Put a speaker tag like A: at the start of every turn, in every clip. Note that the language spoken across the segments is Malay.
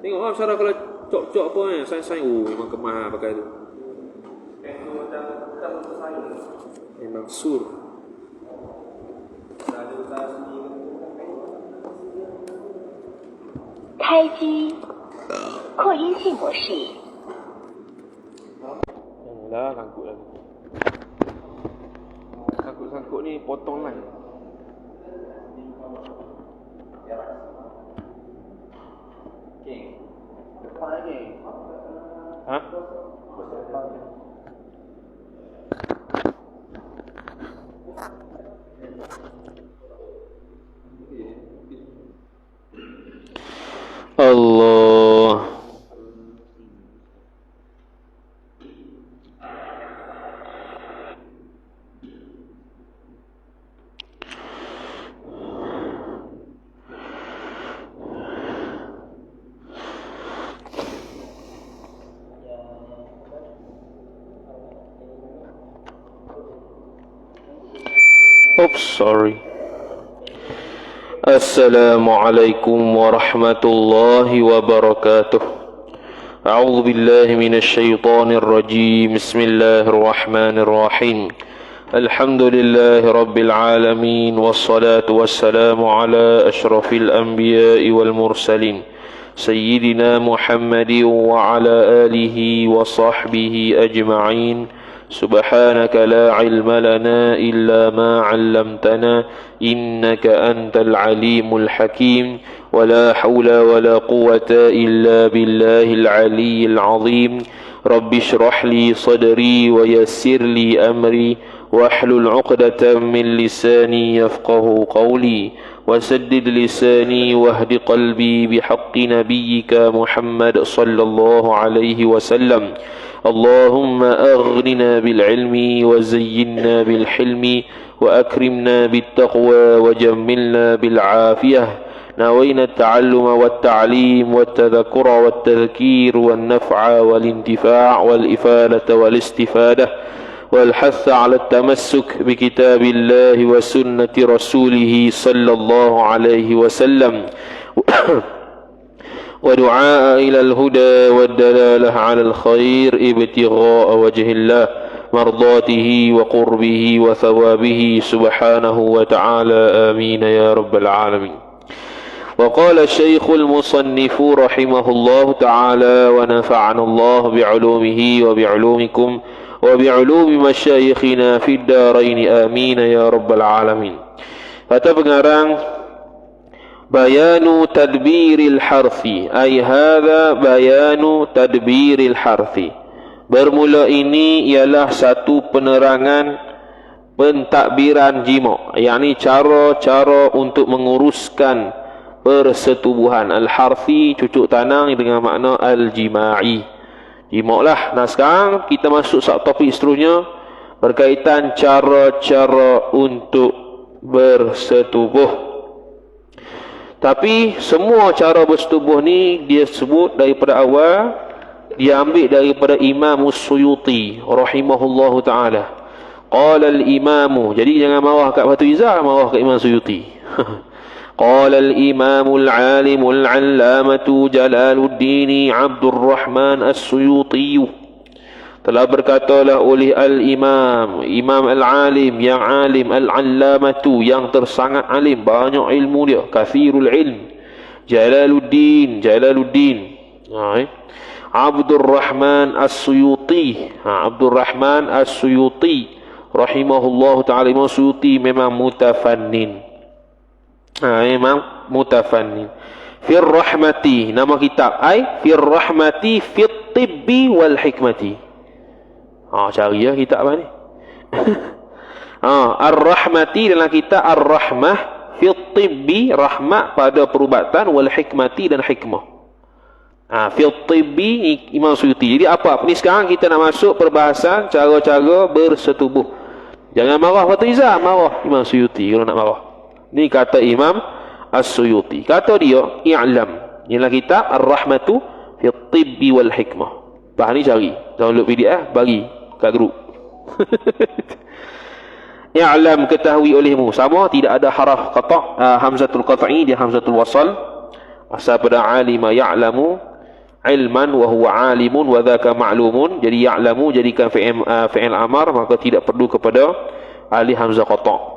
A: Tengok lah Syarah kalau cok-cok apa ni, sains-sains. Oh, memang kemah pakai tu. Memang sur.
B: Khai机，扩音器模式。
A: Dah sangkut lagi. Sangkut-sangkut ni potong line.
C: Okey. Depan lagi.
A: Ha? Allah. Oops, sorry. Assalamualaikum warahmatullahi wabarakatuh. A'udzu billahi minasy syaithanir rajim. Bismillahirrahmanirrahim. Alhamdulillahi rabbil alamin wassalatu wassalamu ala asyrafil anbiya'i wal mursalin sayyidina Muhammadin wa ala alihi wa sahbihi ajma'in. سبحانك لا علم لنا إلا ما علمتنا إنك أنت العليم الحكيم ولا حول ولا قوة إلا بالله العلي العظيم رب اشرح لي صدري ويسر لي أمري واحلل عقدة من لساني يفقه قولي وسدد لساني واهد قلبي بحق نبيك محمد صلى الله عليه وسلم اللهم أغننا بالعلم وزينا بالحلم وأكرمنا بالتقوى وجملنا بالعافية نوينا التعلم والتعليم والتذكر والتذكير والنفع والانتفاع والإفادة والاستفادة والحث على التمسك بكتاب الله وسنة رسوله صلى الله عليه وسلم ودعاء إلى الهدى والدلالة على الخير ابتغاء وجه الله مرضاته وقربه وثوابه سبحانه وتعالى آمين يا رب العالمين. وقال الشيخ المصنف رحمه الله تعالى ونفعنا الله بعلومه وبعلومكم وبعلوم مشايخنا في الدارين آمين يا رب العالمين. Kata pengarang bayanu tadbiril harfi, ay hadza bayanu tadbiril harfi. Bermula ini ialah satu penerangan pentadbiran jima', yakni cara-cara untuk menguruskan persetubuhan. Al-harfi cucuk tanang dengan makna al-jima'i. Jima' lah. Nah sekarang kita masuk topik seterusnya berkaitan cara-cara untuk bersetubuh. Tapi semua cara bersetubuh ni dia sebut daripada awal, dia ambil daripada Imam Suyuti rahimahullahu ta'ala. Qala al-imamu, jadi jangan marah kat Batu Izzah, marah kat Imam Suyuti. Qala al-imamu al-alimu al-allamatu Jalaluddin Abdul Rahman As-Suyuti. Telah berkatalah oleh al-imam, imam al-alim, yang alim, al-allamatu, yang tersangat alim, banyak ilmu dia, kathirul ilm, Jalaluddin Abdul Rahman As-Suyuti. Abdul Rahman As-Suyuti rahimahullah ta'ala. Imam Suyuti memang mutafannin, memang mutafannin. Fir rahmati, nama kitab Fir rahmati fit tibbi wal hikmati. Cari ya kitab apa ni. Ar-rahmati dalam kitab Ar-rahmah fit tibbi, rahmat pada perubatan, wal hikmati dan hikmah. Fit tibbi Imam Suyuti. Jadi apa? Ni sekarang kita nak masuk perbahasan cara-cara bersetubuh. Jangan marah Batu Izzah, marah Imam Suyuti kalau nak marah. Ni kata Imam As-Suyuti. Kata dia, i'lam. Inilah kitab Ar-rahmatu fit tibbi wal hikmah. Bahan ni cari, download PDF, bagi kat grup. I'lam, ketahui olehmu. Sama, tidak ada haraf qata', hamzatul qat'i, dia hamzatul wasal. Asal pada alima ya'lamu, ilman wa huwa alimun wa dhaka ma'lumun. Jadi ya'lamu jadikan fi'il amar, maka tidak perlu kepada alif hamzah qata'.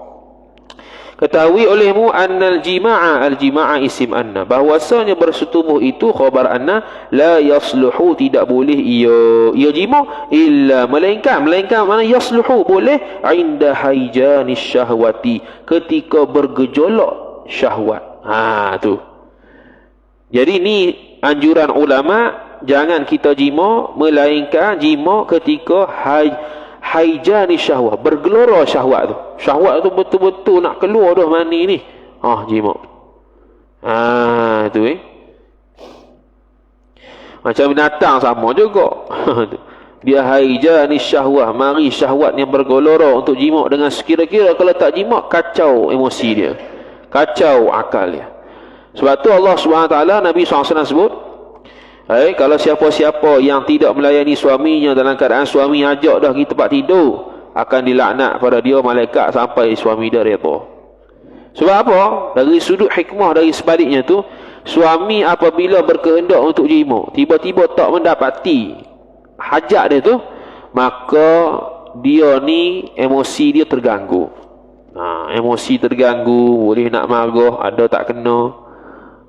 A: Ketahui olehmu annal jima'a, al-jima'a isim anna, bahwasanya bersetubuh itu khabar anna, la yasluhu, tidak boleh ia jima, illa melainkan mana yasluhu boleh, inda haijanis syahwati, ketika bergejolak syahwat. Tu. Jadi ni anjuran ulama, jangan kita jima, melainkan jima ketika haijani syahwat, bergelora syahwat tu. Syahwat tu betul-betul nak keluar dah mani ni. Jima. Tu macam binatang sama juga. Dia haijani syahwat, mari syahwat yang bergelora untuk jima dengan sekira-kira kalau tak jima kacau emosi dia, kacau akal dia. Sebab tu Allah SWT, Nabi SAW sebut, kalau siapa-siapa yang tidak melayani suaminya dalam keadaan suami ajak dah pergi tempat tidur, akan dilaknat pada dia malaikat sampai suami dia redha. Sebab apa? Dari sudut hikmah, dari sebaliknya tu, suami apabila berkehendak untuk jima, tiba-tiba tak mendapati hajat dia tu, maka dia ni emosi dia terganggu. Emosi terganggu, boleh nak marah, ada tak kena.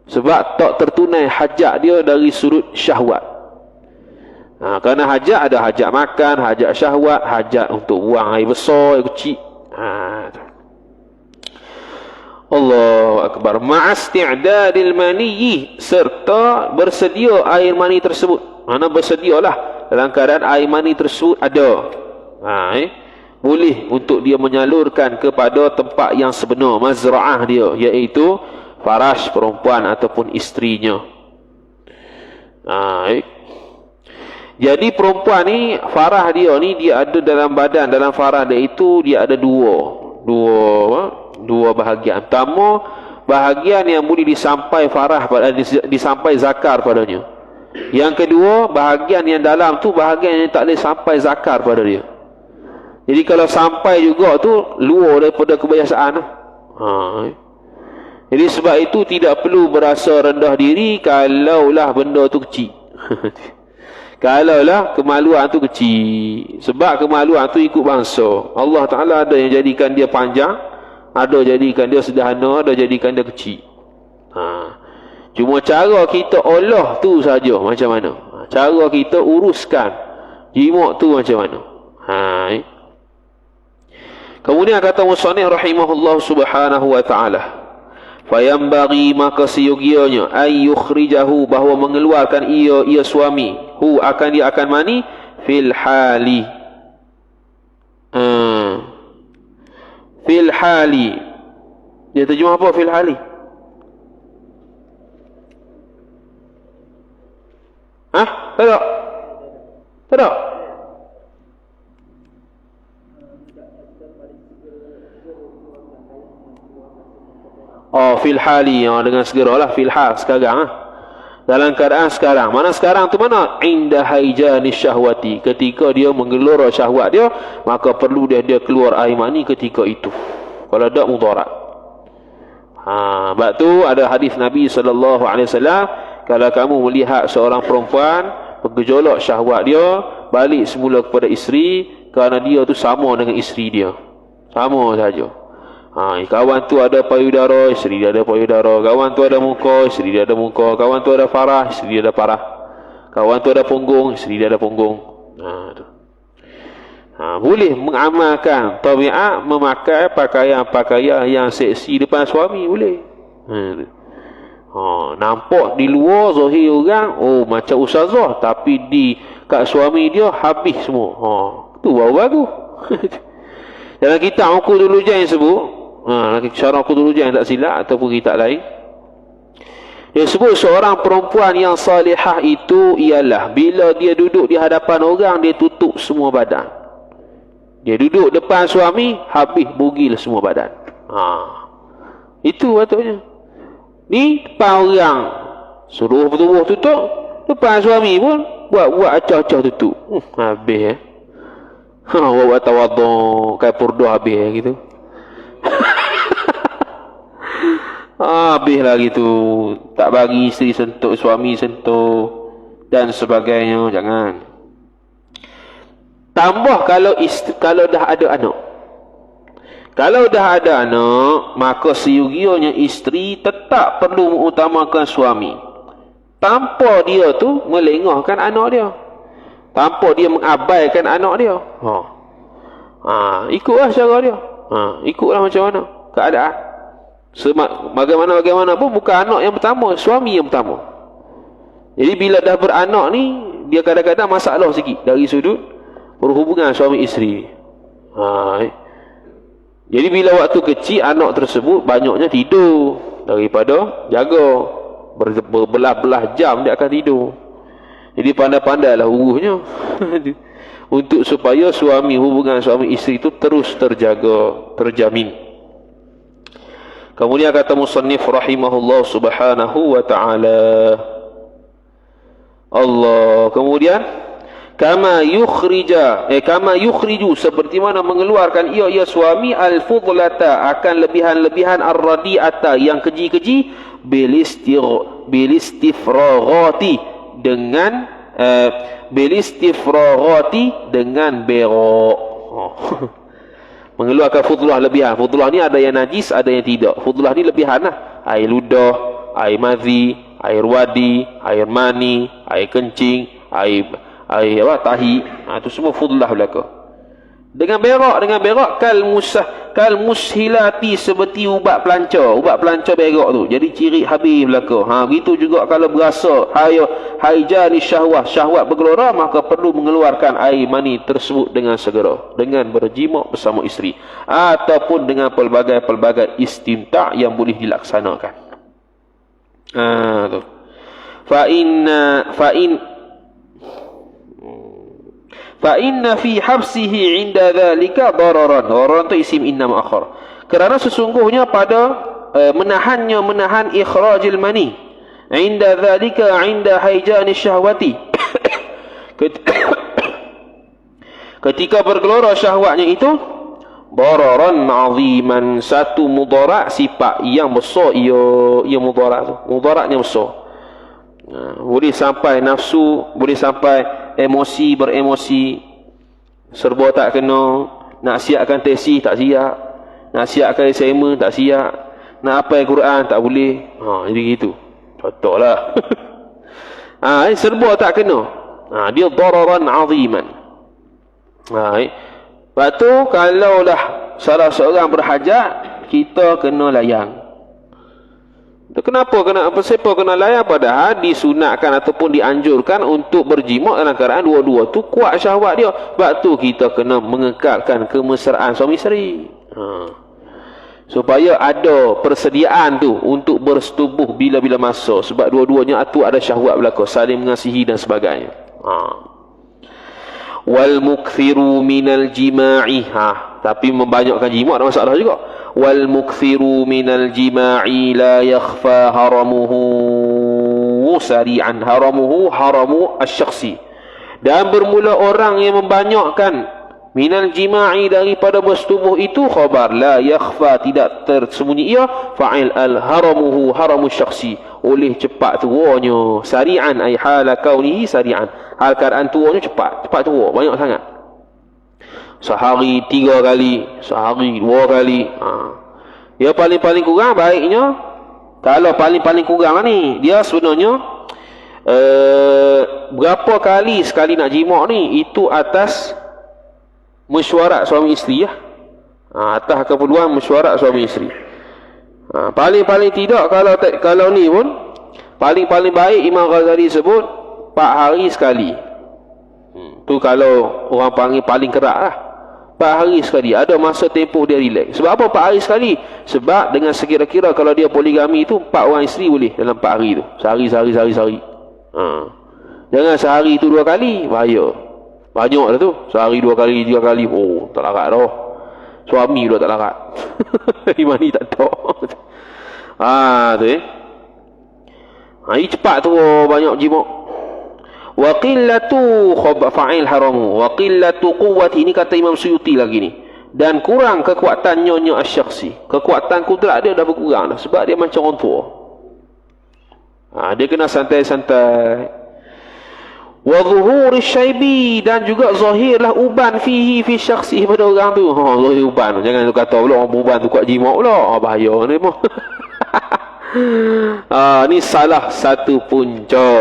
A: Sebab tak tertunai hajat dia dari sudut syahwat. Kerana hajat ada hajat makan, hajat syahwat, hajat untuk buang air besar, air kecil. Allahu Akbar. Ma'asti'dadil maniyyi, serta bersedia air mani tersebut. Mana bersedialah dalam keadaan air mani tersebut ada. Boleh untuk dia menyalurkan kepada tempat yang sebenar, mazra'ah dia, iaitu farash perempuan ataupun isterinya. Jadi perempuan ni, farah dia ni, dia ada dalam badan, dalam farah dia itu dia ada dua bahagian. Pertama, bahagian yang boleh disampai farah, disampai zakar padanya. Yang kedua, bahagian yang dalam tu bahagian yang tak boleh sampai zakar pada dia. Jadi kalau sampai juga tu luar daripada kebiasaan. Jadi sebab itu tidak perlu berasa rendah diri kalaulah benda tu kecil. Kalaulah kemaluan tu kecil. Sebab kemaluan tu ikut bangsa. Allah Ta'ala ada yang jadikan dia panjang, ada jadikan dia sederhana, ada jadikan dia kecil. Cuma cara kita olah tu saja macam mana. Cara kita uruskan jimat tu macam mana. Kemudian kata musannif rahimahullah subhanahu wa ta'ala, fayambaghi, maka seyogianya, ay yukhrijahu, bahawa mengeluarkan ia suami, akan dia akan mani, fil hali, fil hali. Dia terjemah apa fil hali? Tak? Tak tak? Fil hali, dengan segeralah, fil hal, sekarang dalam keadaan sekarang. Mana sekarang tu mana? Inda haijani syahwati, ketika dia menggelora syahwat dia, maka perlu dia keluar air mani ketika itu. Kalau tak mudarat. Sebab tu ada hadis Nabi SAW, kalau kamu melihat seorang perempuan bergejolak syahwat dia, balik semula kepada isteri, kerana dia tu sama dengan isteri dia, sama saja. Kawan tu ada payudara, isteri dia ada payudara. Kawan tu ada muka, isteri dia ada muka. Kawan tu ada farah, isteri dia ada farah. Kawan tu ada punggung, isteri dia ada punggung. Boleh mengamalkan tabiat, memakai pakaian-pakaian yang seksi depan suami, boleh. Nampak di luar zahir orang, macam ustazah, tapi kat suami dia habis semua. Tu baru bagus. Dalam kitab Uqudul Hujain sebut, syarah Uqudul Hujain tak silap ataupun kitab lain, dia sebut seorang perempuan yang salihah itu ialah bila dia duduk di hadapan orang, dia tutup semua badan. Dia duduk depan suami, habis bugil semua badan. Itu patutnya. Ni depan orang suruh tubuh tutup, depan suami pun buat acah-acah tutup. Habis buat tawaduk, kayak purdah habis gitu. Habis lah gitu. Tak bagi isteri sentuh, suami sentuh. dan sebagainya. Jangan. Tambah kalau dah ada anak. Kalau dah ada anak, maka seyogianya isteri tetap perlu mengutamakan suami. Tanpa dia tu melengahkan anak dia. Tanpa dia mengabaikan anak dia. Ikutlah cara dia. Ikutlah macam mana keadaan. Bagaimana pun bukan anak yang pertama, suami yang pertama. Jadi bila dah beranak ni, dia kadang-kadang masalah sikit dari sudut berhubungan suami isteri. Jadi bila waktu kecil anak tersebut banyaknya tidur daripada jaga. Berbelah-belah jam dia akan tidur. Jadi pandai-pandailah uruhnya untuk supaya hubungan suami isteri itu terus terjaga, terjamin. Kemudian kata musannif rahimahullah subhanahu wa ta'ala, Allah, kemudian kama yukhriju, seperti mana mengeluarkan ia suami al-fudlata, akan lebihan-lebihan ar-radi'ata, yang keji-keji, bilistifraghati, dengan berak. Mengeluarkan fudlah, lebihan. Fudlah ni ada yang najis, ada yang tidak. Fudlah ni lebihan lah. Air ludah, air madhi, air wadi, air mani, air kencing, air tahi. Itu semua fudlah belaka. Dengan berak kal mushilati, seperti ubat pelancar berak tu. Jadi ciri habis belaka. Begitu juga kalau berasa haijani syahwat bergelora, maka perlu mengeluarkan air mani tersebut dengan segera, dengan berjimak bersama isteri, ataupun dengan pelbagai istimta' yang boleh dilaksanakan. Tu. Fa inna fi habsihi 'inda dhalika dararan. Dararan tu isim inna muakhar. Kerana sesungguhnya pada menahan ikhrajil mani, 'inda dhalika 'inda haijani syahwati. Ketika bergelora syahwatnya itu, dararan 'aziman, satu mudarat sifat yang besar, ia mudarat tu. Mudaratnya besar. Boleh sampai nafsu, boleh sampai beremosi, serba tak kena, nak siapkan teksi tak siap, nak siapkan assignment tak siap, nak apa Quran tak boleh. Jadi gitu. Contohlah. Serba tak kena. Dia dararan aziman. Lepas tu kalaulah salah seorang berhajat, kita kena layang. Kenapa kena layan? Padahal disunatkan ataupun dianjurkan untuk berjimak dalam keadaan dua-dua tu kuat syahwat dia. Sebab tu kita kena mengekalkan kemesraan suami isteri, supaya ada persediaan tu untuk bersetubuh bila-bila masa. Sebab dua-duanya tu ada syahwat berlaku, saling mengasihi dan sebagainya. Wal mukthiru minal jima'i, tapi membanyakkan jimat ada masalah juga. Wal mukthiru minal jima'i la yakhfa haramuhu sari'an. Haramuhu haramu asy-syakhsi. Dan bermula orang yang membanyakkan minal jima'i, daripada bersetubuh itu, khabar la yakhfa, tidak tersembunyi ia, fa'il al haramuhu haramu syakhsi, oleh cepat tuanya. Sari'an ay hala kaunihi sari'an, hal keadaan tuanya cepat tua, banyak sangat. Sehari 3 kali, sehari 2 kali. Dia paling kurang baiknya, kalau paling kurang ni, dia sebenarnya berapa kali sekali nak jimak ni, itu atas mesyuarat suami isteri ya. Atas keperluan mesyuarat suami isteri. Paling tidak, kalau ni pun paling baik Imam Ghazali sebut 4 hari sekali. Tu kalau orang panggil paling kerak lah. 4 hari sekali, ada masa tempoh dia relax. Sebab apa 4 hari sekali? Sebab dengan sekira-kira kalau dia poligami tu 4 orang isteri boleh dalam 4 hari tu. Sehari. Jangan sehari tu 2 kali, bahaya. Banyak dah tu. Sehari 2 kali, 3 kali. Tak larat dah. Suami pula tak larat. Imani tak tahu. Tu Ini cepat tu banyak jimat. Wa qillatu fa'il haramu wa qillatu quwwati, ini kata Imam Suyuti lagi ni, dan kurang kekuatan nyonya asy-syakhsi. Kekuatan kudrat dia dah berkurang dah, sebab dia macam orang tua. Dia kena santai-santai. Wa zuhuri syaibi, dan juga zahirlah uban fihi fi syakhsi pada orang tu. Zahir uban. Jangan kata pula orang uban tu kuat jimat pula. Bahaya ni pun. Ni salah satu punca.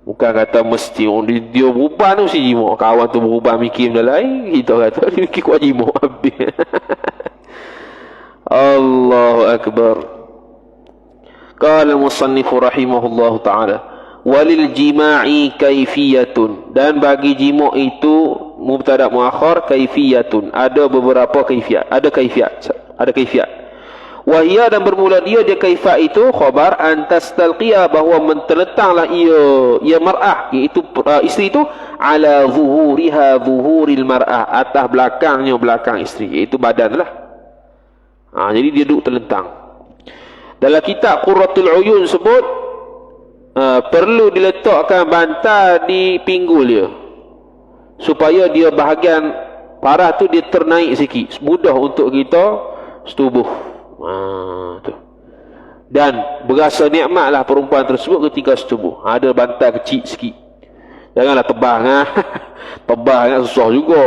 A: Bukan kata mesti orang dia beruban tu mesti jimat. Kawan tu beruban mikir benda lain, kita kata dia mikir kuat jimat habis. Allahu akbar. Qala al-musannif rahimahullahu taala, walil jima'i kaifiyatun, dan bagi jimat itu mubtada muakhar kaifiyatun, ada beberapa kaifiat, ada kaifiat. Wahia, dan bermula dia kaifat itu khabar antas talqiya, bahawa menterletanglah ia mar'ah, iaitu isteri itu ala zuhuriha zuhuril mar'ah, atas belakangnya belakang isteri, iaitu badan lah. Jadi dia duduk terlentang. Dalam kitab Qurratul Uyun sebut perlu diletakkan bantal di pinggul dia supaya dia bahagian parah tu dia ternaik sikit, mudah untuk kita setubuh. Tu. Dan berasa nikmatlah perempuan tersebut ketika setubuh. Ada bantal kecil sikit, janganlah tebal. Tebal susah juga.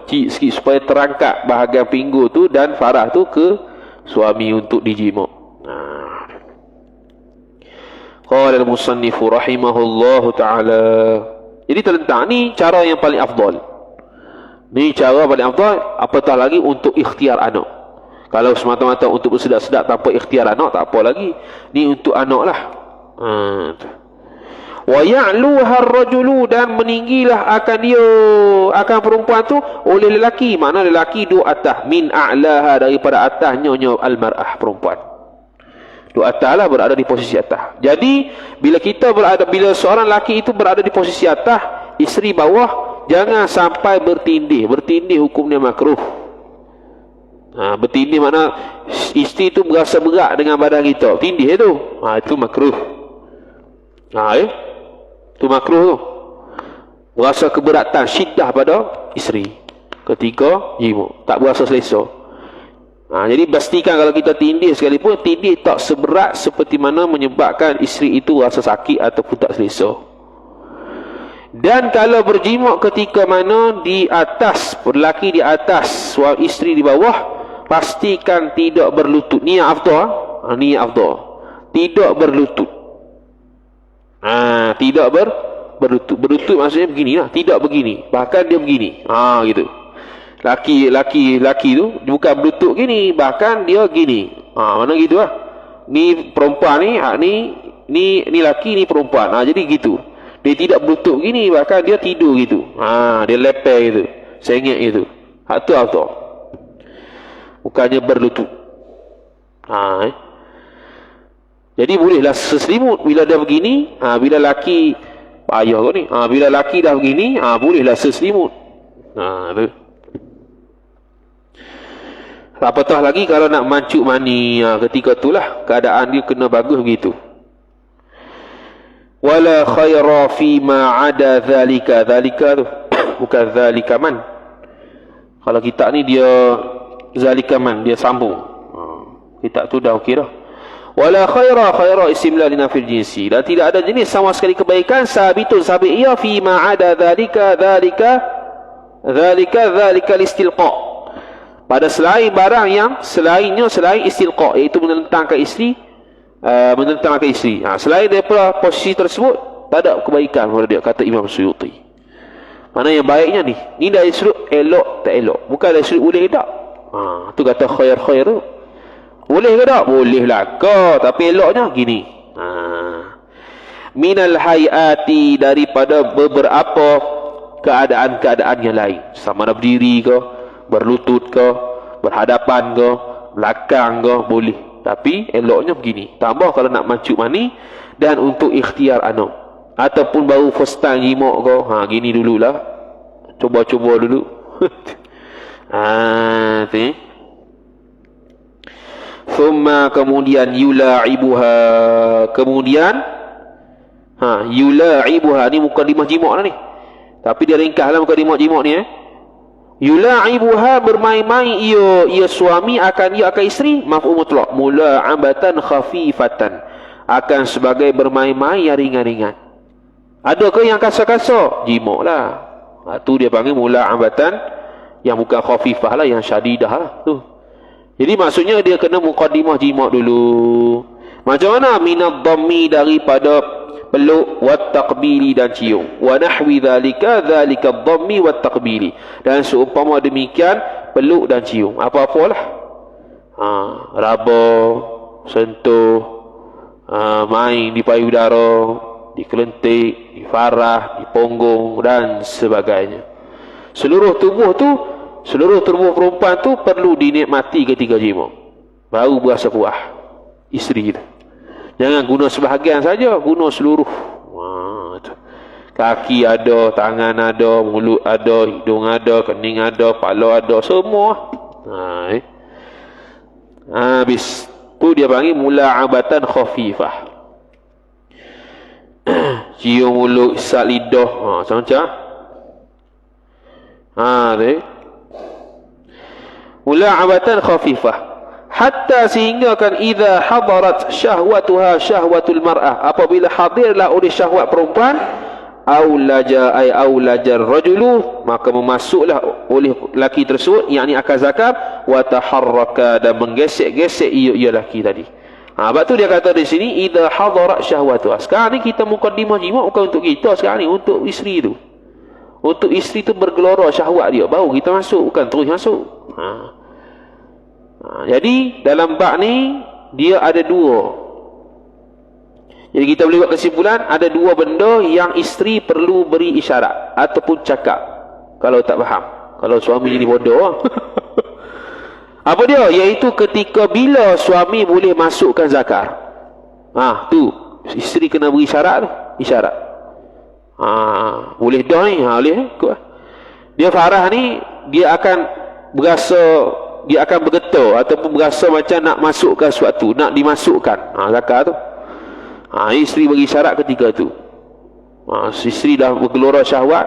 A: Kecil sikit supaya terangkat bahagian pinggul tu dan farah tu ke suami untuk dijimak. Qala al-musannif rahimahullahu ta'ala. Jadi terlentang ni cara yang paling afdal. Ni cara paling afdal, apatah lagi untuk ikhtiar anak. Kalau semata-mata untuk bersedak-sedak tanpa ikhtiar anak, tak apa lagi. Ni untuk anak lah. Wa ya'luha ar-rajulu, dan meninggilah akan dia, akan perempuan tu oleh lelaki. Makna lelaki duduk atas, min a'laha, daripada atasnya al-mar'ah, perempuan. Duduk atas lah, berada di posisi atas. Jadi bila seorang lelaki itu berada di posisi atas, isteri bawah, jangan sampai bertindih. Bertindih hukumnya makruh. Bertindih makna isteri tu berasa berat dengan badan kita, tindih tu, itu makruh. Itu makruh tu, berasa keberatan, syiddah pada isteri ketika jimat, tak berasa selesa. Jadi pastikan kalau kita tindih sekalipun, tindih tak seberat seperti mana menyebabkan isteri itu rasa sakit ataupun tak selesa. Dan kalau berjimat ketika mana di atas, lelaki di atas, isteri di bawah, pastikan tidak berlutut. Ni yang afdal. Ni yang afdal. Tidak berlutut. Tidak berlutut. Berlutut maksudnya beginilah, tidak begini. Bahkan dia begini. Gitu. Laki tu bukan berlutut gini, bahkan dia gini. Mana gitu lah. Ni perempuan ni laki, ni perempuan. Jadi gitu. Dia tidak berlutut gini, bahkan dia tidur gitu. Dia lepeh gitu, sengit gitu. Hak tu afdal. Bukannya berlutut. Jadi bolehlah seselimut bila dia begini. Bila laki payah kau ni. Bila laki dah begini, bolehlah seselimut. Tu. Apatah lagi kalau nak mancuk mani, ketika itulah keadaan dia kena bagus begitu. Wala khaira fi ma ada zalika. Zalika tu bukan zalika man. Kalau kitab ni dia zalika man, dia sambung. Kitab tu dah okey dah. Wala khaira istimla li nafil jinsi, dan tidak ada jenis sama sekali kebaikan sabitun sabit ia fi ma ada zalika istilqa, pada selain barang yang selain istilqa, iaitu menentangkan isteri, selain daripada posisi tersebut tak ada kebaikan pada dia, kata Imam Suyuti. Mana yang baiknya ni dari sudut elok tak elok, bukan dari sudut boleh tak. Tu kata khair tu. Boleh ke tak? Boleh lah kau, tapi eloknya gini. Minal hayati, daripada beberapa keadaan-keadaan yang lain, sama ada berdiri ke, berlutut ke, berhadapan ke, belakang ke, boleh. Tapi eloknya begini. Tambah kalau nak mancuk mani dan untuk ikhtiar anak, ataupun baru first time jimat ke, gini dululah, cuba-cuba dulu. Thumma, kemudian yula'ibuha, kemudian yula'ibuha ni mukadimah jimat lah ni, tapi dia ringkaslah mukadimah jimat ni. Yula'ibuha, bermain-main ia suami akan isteri, maf'ul mutlaq, mula'abatan khafifatan, akan sebagai bermain-main yang ringan-ringan. Ada ke yang kasar-kasar? Jima' lah. Tu dia panggil mula'abatan yang bukan khafifah lah, yang syadidah lah tu. Jadi maksudnya dia kena muqaddimah jima' dulu. Macam mana? Minad dhammi, daripada peluk, wat taqbili, dan cium. Wa nahwi dhalika dhammi wat taqbili, dan seumpama demikian peluk dan cium. Apa-apalah. Raba, sentuh, main di payudara, di kelentik, di farah, di punggung, dan sebagainya. Seluruh tubuh perempuan tu perlu dinikmati ketika jima', baru berasa puas isteri kita. Jangan guna sebahagian saja, guna seluruh. Kaki ada, tangan ada, mulut ada, hidung ada, kening ada, kepala ada, semua. Habis tu dia panggil mula'abatan khafifah. Cium mulut, isap lidah, macam-macam. Mula'abatan khafifah, hatta sehingga kan idza hadarat syahwatuha syahwatul mar'ah, apabila hadirlah oleh syahwat perempuan, aulajar rajulu, maka memasuklah oleh laki tersebut, yakni akal zakar, wa taharraka, dan menggesek-gesek ia laki tadi. Sebab tu dia kata di sini idza hadarat syahwatuha. Sekarang ni kita muqaddimah jima' bukan untuk kita, sekarang ni untuk isteri tu. Untuk isteri tu bergelora syahwat dia, baru kita masuk, bukan terus masuk. Jadi dalam bab ni dia ada dua. Jadi kita boleh buat kesimpulan, ada dua benda yang isteri perlu beri isyarat ataupun cakap kalau tak faham. Kalau suami jadi bodoh. Apa dia? Iaitu ketika bila suami boleh masukkan zakar. Tu isteri kena beri isyarat tu, isyarat. Boleh dah ni, boleh dia farah ni, dia akan berasa, dia akan bergetar ataupun berasa macam nak masukkan sesuatu, nak dimasukkan zakar tu. Isteri bagi isyarat ketika tu. Isteri dah bergelora syahwat,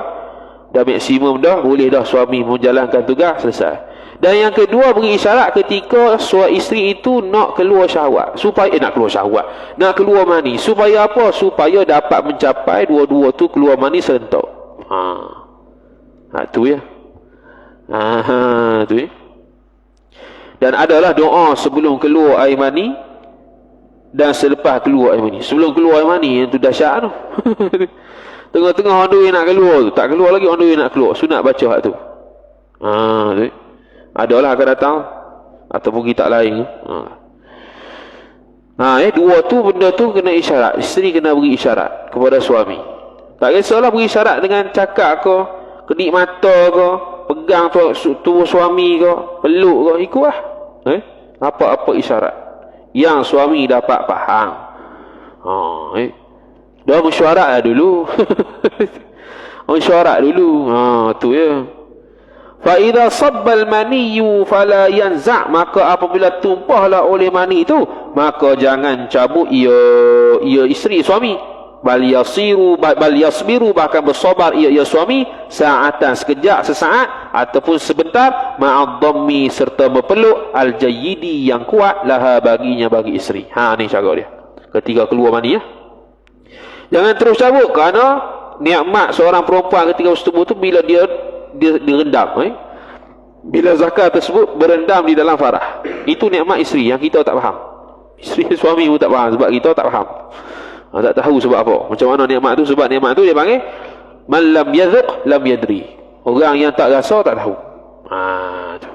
A: dah maksimum dah, boleh dah suami menjalankan tugas, selesai. Dan yang kedua, beri isyarat ketika isteri itu nak keluar syahwat, supaya nak keluar syahwat, nak keluar mani, supaya apa? Supaya dapat mencapai dua-dua tu keluar mani serentak. Tu ya. Tu ya. Dan adalah doa sebelum keluar air mani dan selepas keluar air mani. Sebelum keluar air mani, yang tu dahsyat tu. Tengah-tengah on the way nak keluar tu, tak keluar lagi, on the way nak keluar, sunat baca hak tu. Tu ya. Adalah akan datang ataupun kita lain. Dua tu benda tu kena isyarat. Isteri kena beri isyarat kepada suami. Tak kisahlah beri isyarat dengan cakap ke, kedip mata ke, pegang tubuh suami ke, peluk ke, ikutlah. Apa-apa isyarat yang suami dapat faham. Dah mesyuarat lah dulu. Mesyuarat dulu. Tu ya. Fa idza sabbal maniyyu fala yanza', maka apabila tumpahlah oleh mani itu, maka jangan cabut ia isteri suami. Bal yasbiru, bahkan bersabar ia suami, sa'atan, sekejap, sesaat ataupun sebentar, ma'ad dhammi, serta berpeluk, al jayyidi, yang kuat, laha, baginya, bagi isteri. Ni cakap dia ketika keluar mani ya. Jangan terus cabut, kerana nikmat seorang perempuan ketika bersetubuh tu bila dia rendam. Bila zakar tersebut berendam di dalam farah, itu nikmat isteri yang kita tak faham. Isteri suami pun tak faham, sebab kita tak faham. Tak tahu sebab apa, macam mana nikmat tu. Sebab nikmat tu dia panggil man lam yadhuq lam yadri, orang yang tak rasa tak tahu. Tu.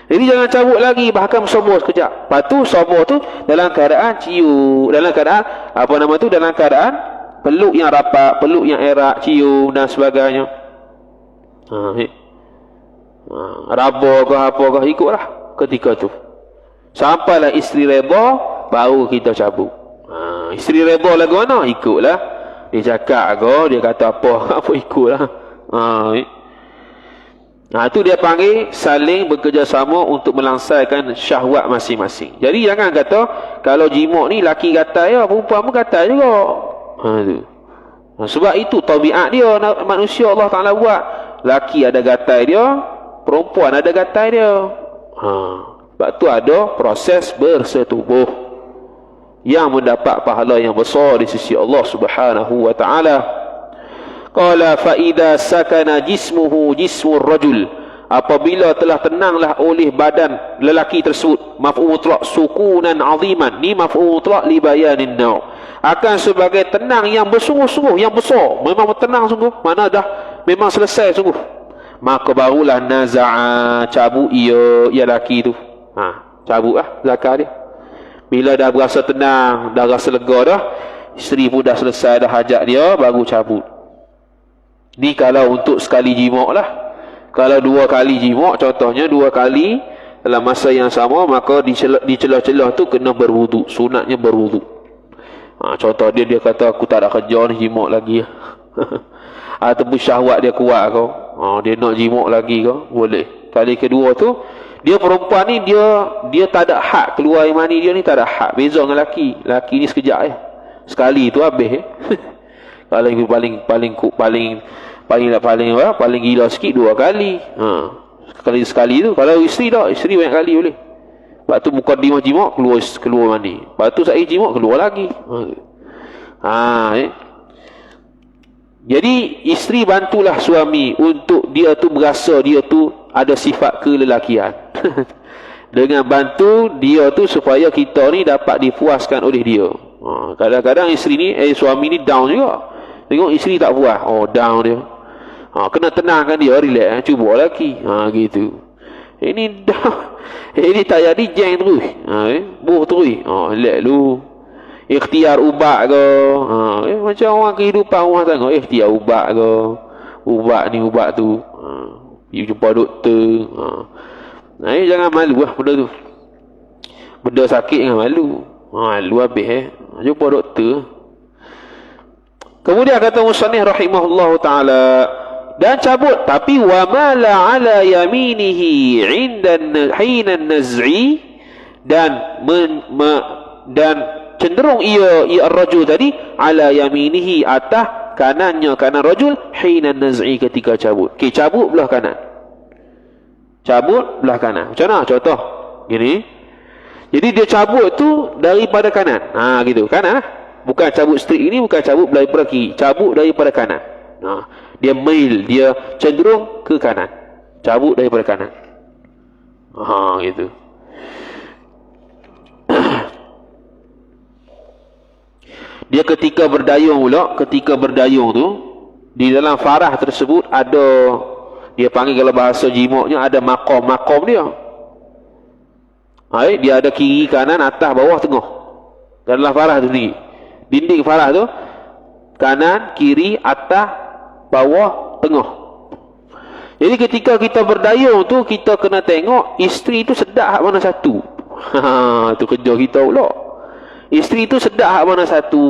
A: Jadi jangan cabut lagi, bahkan sombor sekejap. Lepas tu sombor tu dalam keadaan cium, dalam keadaan dalam keadaan peluk yang rapat, peluk yang erat, cium dan sebagainya. Raba ke apa ke, ikutlah ketika tu. Sampailah isteri reba, baru kita cabut. Isteri reba lagu mana, ikutlah. Dia cakap ke, dia kata apa ikutlah. Itu dia panggil saling bekerjasama untuk melangsaikan syahwat masing-masing. Jadi jangan kata kalau jima' ni laki gatal ya, perempuan pun gatal juga. Sebab itu tabiat dia, manusia Allah Ta'ala buat. Laki ada gatal dia, perempuan ada gatal dia. Sebab tu ada proses bersetubuh. yang mendapat pahala yang besar di sisi Allah Subhanahu wa taala. Qala fa idza sakana jismuhu jismur rajul, apabila telah tenanglah oleh badan lelaki tersebut, maf'ul mutlaq sukunan aziman, ni maf'ul mutlaq li bayanin nau', akan sebagai tenang yang bersungguh-sungguh, yang besar, memang tenang sungguh, mana dah memang selesai sungguh, maka barulah naza'a, cabut ia lelaki tu, cabut zakat dia. Bila dah berasa tenang, dah rasa lega dah, isteri pun dah selesai dah hajat dia, baru cabut. Ni kalau untuk sekali jima' lah. Kalau 2 kali jima', contohnya 2 kali dalam masa yang sama, maka di celah-celah tu kena berwuduk, sunatnya berwuduk. Contoh dia kata aku tak ada kerja ni, jima' lagi. Ataupun syahwat dia kuat kau, dia nak jima' lagi kau, boleh. Kali kedua tu, dia perempuan ni dia tak ada hak keluar air mani dia ni, tak ada hak. Beza dengan laki. Laki ni sekejap sekali tu habis Kalau paling gila sikit 2 kali. Sekali tu. Kalau isteri tak, isteri banyak kali boleh. Lepas tu mukadimah jima' keluar mani. Lepas tu sa'i jima' keluar lagi. Jadi isteri bantulah suami untuk dia tu berasa dia tu ada sifat kelelakian. Dengan bantu dia tu supaya kita ni dapat dipuaskan oleh dia. Kadang-kadang isteri ni suami ni down juga. Tengok isteri tak puas, down dia. Kena tenangkan dia, relax, cuba lagi. Gitu. Ini down. Ini tak jadi jeng terus. Buh terus. Relax lu. Ikhtiar ubat ke. Macam orang kehidupan rumah tangga, ikhtiar ubat ke. Ubat ni ubat tu. You jumpa doktor. Jangan malu lah benda tu. Benda sakit jangan malu. Malu habis jumpa doktor. Kemudian kata musannif rahimahullahu taala, dan cabut, tapi wa mala ala yaminihi hina naz'i, dan cenderung ia ar-rajul tadi ala yaminihi, atas kanan rajul hina naz'i, ketika cabut. Cabut belah kanan. Cabut belah kanan. Macam mana contoh? Gini. Jadi dia cabut tu daripada kanan. Gitu. Kanan lah. Bukan cabut straight ini, bukan cabut daripada kiri. Cabut daripada kanan. Dia mail, dia cenderung ke kanan. Cabut daripada kanan. Gitu. Dia ketika berdayung pula, ketika berdayung tu, di dalam farah tersebut ada, dia panggil kalau bahasa jimaknya ada maqam dia. Dia ada kiri, kanan, atas, bawah, tengah. Dalam farah tu sendiri. Dinding farah tu, kanan, kiri, atas, bawah, tengah. Jadi ketika kita berdayung tu, kita kena tengok isteri tu sedap hak mana satu. Tu kerja kita pula. Isteri tu sedap hak mana satu.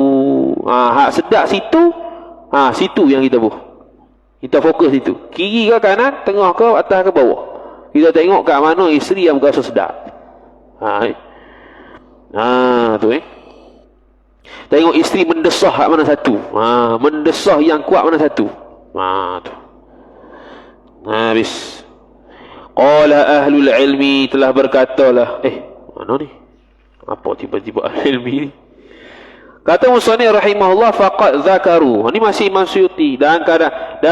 A: Hak sedap situ, situ yang kita buh. Kita fokus situ. Kiri ke kanan, tengah ke atas ke bawah. Kita tengok kat mana isteri yang berasa sedap. Tu tengok isteri mendesah hak mana satu. Mendesah yang kuat mana satu. Tu. Habis. Qala ahlul ilmi, telah berkatalah. Mana ni? Apa tiba-tiba ilmi ni? Kata musannif rahimahullah, faqad zakaru. Ini masih Imam Suyuti. Dan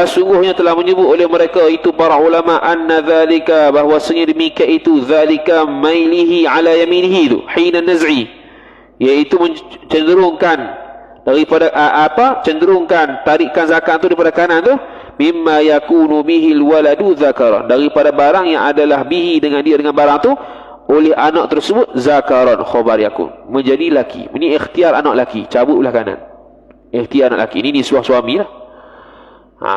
A: sungguhnya telah menyebut oleh mereka itu para ulama, anna zalika, bahwasanya demikian itu, zalika mailihi ala yaminihi tu hina naz'i, iaitu cenderungkan daripada cenderungkan tarikan zakat tu daripada kanan tu, mimma yakunu bihil waladu zakaran, daripada barang yang adalah bihi dengan dia, dengan barang tu, oleh anak tersebut, zakaran khabar yakun, menjadi laki. Ini ikhtiar anak laki, cabut belah kanan. Ikhtiar anak laki. Ini nisuah suami lah.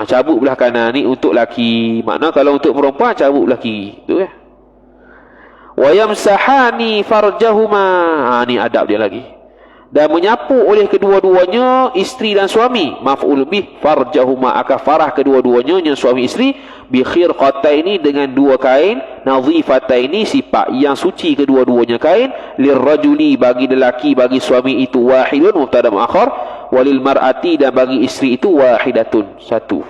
A: Cabut belah kanan ni untuk laki. Makna kalau untuk perempuan, cabut belah kiri. Itu wa yamsahani farjahuma. Ni adab dia lagi. Dan menyapu oleh kedua-duanya, isteri dan suami, maf'ul bih farjahuma, akan farah kedua-duanya, yang suami isteri, bi khirqataini, dengan 2 kain, nadhifataini, sifat yang suci kedua-duanya kain, lirrajuli, bagi lelaki, bagi suami itu, wahidun mubtada muakhar, walil mar'ati, dan bagi isteri itu, wahidatun, satu.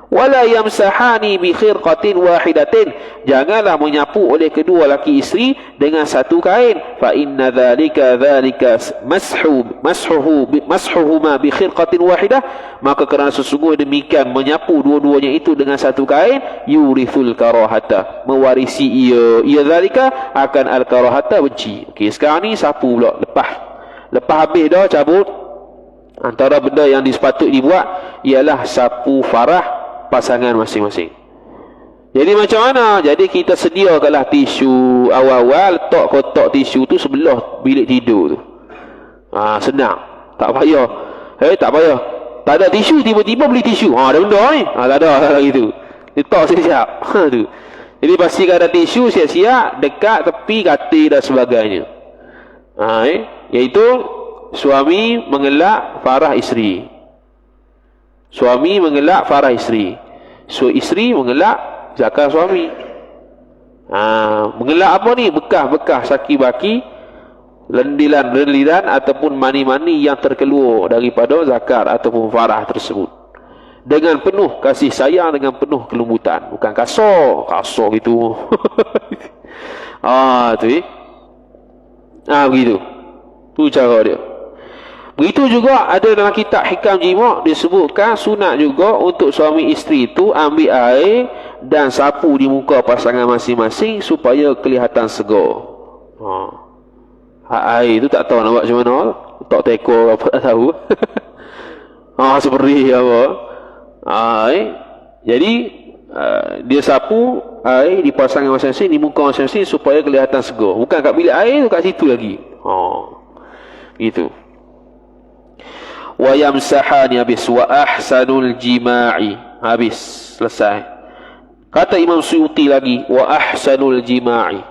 A: Wala yamsahani bi khirqatin wahidatin, janganlah menyapu oleh kedua laki isteri dengan satu kain. Fa inna dzalika mashuhuma bi khirqatin wahidah, maka kerana sesungguhnya demikian menyapu dua-duanya itu dengan satu kain, yurithul karahata, mewarisi ia dzalika akan al karahata, benci. Okey, sekarang ni sapu pula, lepas habis dah cabut. Antara benda yang sepatut dibuat ialah sapu farah pasangan masing-masing. Jadi macam mana? Jadi kita sediakanlah tisu awal-awal, letak kotak tisu tu sebelah bilik tidur tu. Senang, tak payah. Tak payah. Tak ada tisu, tiba-tiba beli tisu. Ada benda ni. Tak ada gitu. Letak siap-siap. Tu. Jadi pastikan ada tisu siap-siap dekat tepi katil dan sebagainya. Iaitu suami mengelak farah isteri. Suami mengelak farah isteri. Isteri mengelak zakat suami. Mengelak apa ni? Bekas-bekas saki-baki, lendiran-lendiran ataupun mani-mani yang terkeluar daripada zakat ataupun farah tersebut. Dengan penuh kasih sayang, dengan penuh kelembutan. Bukan kasar gitu. Begitu. Tu cara dia. Begitu juga ada dalam kitab Hikam Jima' disebutkan sunat juga untuk suami isteri itu ambil air dan sapu di muka pasangan masing-masing supaya kelihatan segar. Air itu tak tahu nak buat macam mana. Tak teko apa tak tahu. Seperti apa. Jadi dia sapu air di pasangan masing-masing, di muka masing-masing supaya kelihatan segar. Bukan kat bilik air tu, kat situ lagi. Gitu. Wa yamsahani, habis. Wa ahsanul jima'i, habis, selesai. Kata Imam Suyuti lagi, wa ahsanul jima'i,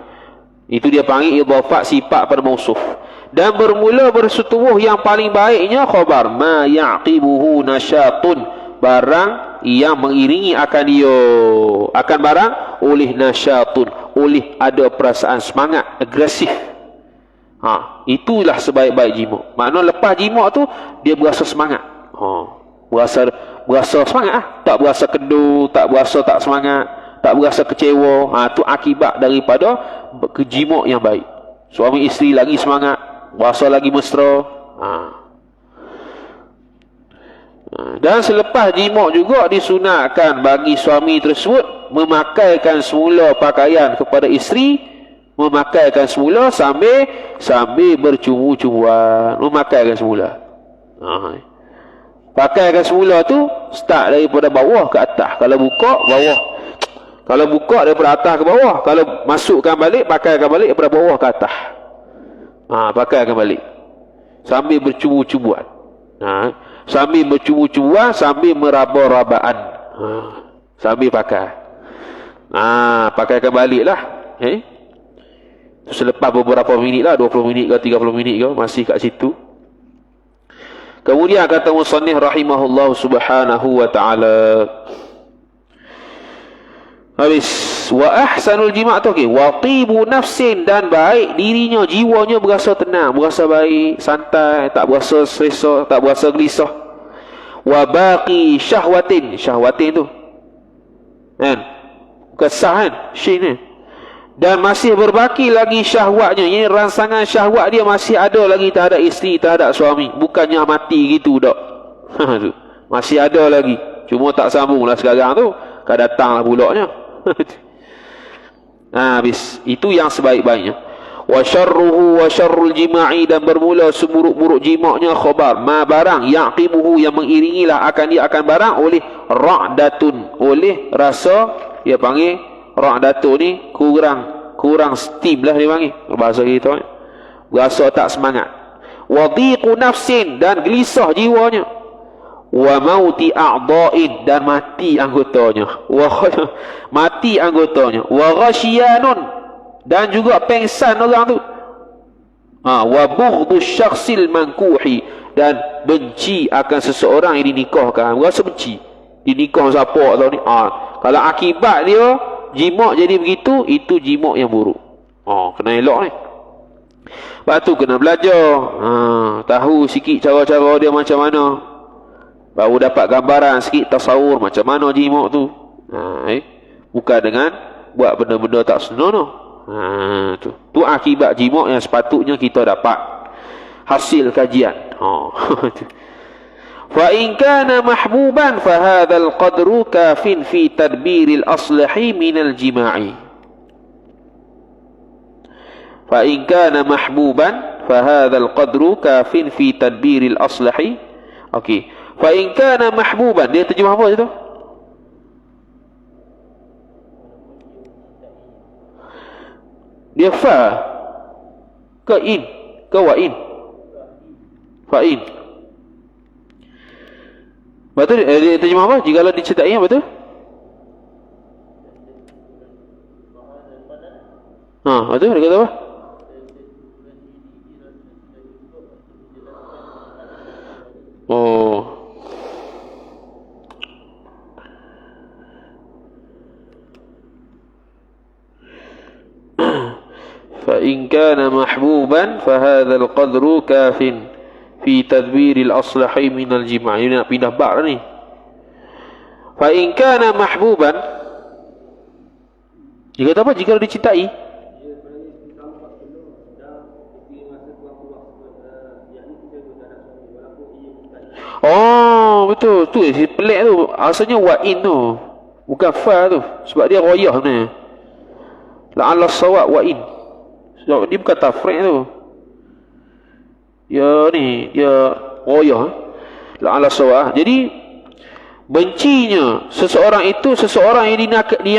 A: itu dia panggil idhafat sifat pada mausuf. Dan bermula bersetubuh yang paling baiknya khabar ma yaqibuhu nasyatun, barang yang mengiringi akan dia, akan barang oleh nasyatun, oleh ada perasaan semangat, agresif. Itulah sebaik-baik jima'. Maknanya lepas jima' tu dia berasa semangat. Berasa semangat tak berasa kendur, tak berasa tak semangat, tak berasa kecewa. Tu akibat daripada jima' yang baik. Suami isteri lagi semangat, berasa lagi mesra. Dan selepas jima' juga disunatkan bagi suami tersebut memakaikan semula pakaian kepada isteri, memakaikan semula sambil bercumbu-cumbuan, memakaikan semula. Pakaikan semula tu start daripada bawah ke atas. Kalau buka bawah, kalau buka daripada atas ke bawah, kalau masukkan balik pakaikan balik daripada bawah ke atas. Pakaikan balik sambil bercumbu-cumbuan. Sambil bercumbu-cumbuan, sambil meraba-rabaan. Sambil pakai. Pakaikan balik lah. Selepas beberapa minit lah, 20 minit ke 30 minit ke, masih kat situ. Kemudian kata musannif rahimahullah subhanahu wa ta'ala, habis. Wa ahsanul jima' tu wa tibu nafsin, dan baik dirinya, jiwanya berasa tenang, berasa baik, santai, tak berasa selesa, tak berasa gelisah. Wa baqi syahwatin tu kan, kesah kan, syin kan. Dan masih berbaki lagi syahwatnya, ini rangsangan syahwat dia masih ada lagi terhadap isteri, terhadap suami. Bukannya mati gitu dak. Masih ada lagi, cuma tak sambung lah sekarang tu, kan datanglah bulaknya. Habis. Itu yang sebaik-baiknya. Wa syarruhu wa syarrul jima'i, dan bermula seburuk-buruk jimaknya khabar ma barang yaqibuhu, yang mengiringilah akan dia akan barang oleh ra'datun, oleh rasa, dia panggil ra'datun ni kurang steam lah dia panggil bahasa kita, berasa tak semangat. Wa dhiqu nafsin, dan gelisah jiwanya. Wa mauti a'dha'in, dan mati anggotanya. Mati anggotanya. Wa ghasyianun, dan juga pengsan orang tu. Wa bughdhu syakhsil mankuhi, dan benci akan seseorang yang dinikahkan. Rasa benci dinikah siapa tau ni. Kalau akibat dia jima' jadi begitu, itu jima' yang buruk. Kena elok ni. Lepas tu kena belajar, tahu sikit cara-cara dia macam mana. baru dapat gambaran sikit tasawur macam mana jima' tu. Bukan dengan buat benda-benda tak senonoh. Tu akibat jima' yang sepatutnya kita dapat hasil kajian. Fa in kana mahbuban fa hadzal qadru kafin fi tadbiril aslahi minal jima'i. Fa in kana mahbuban fa hadzal qadru kafin fi tadbiril aslahi. Okey. Fa in kana mahbuban, dia terjemah apa tu? Dia fa ke in ke wa in? Fa in. Betul dia terjemah apa? Jikalau dicetak yang betul? Betul dia kata apa? فإن كان محبوبا فهذا القدر كاف في تدبير الأصلح من الجماع. Ini nak pindah bab ni. فإن كان محبوبا, dia kata apa? Jika dicintai. Betul. Tu pelik tu. Asalnya wa'in tu. Bukan fa tu. Sebab dia royah ni. La'alla sawab wa'in. Sebab dia bukan tafriq tu. Dia royah. La'alla sawab. Jadi bencinya seseorang itu seseorang yang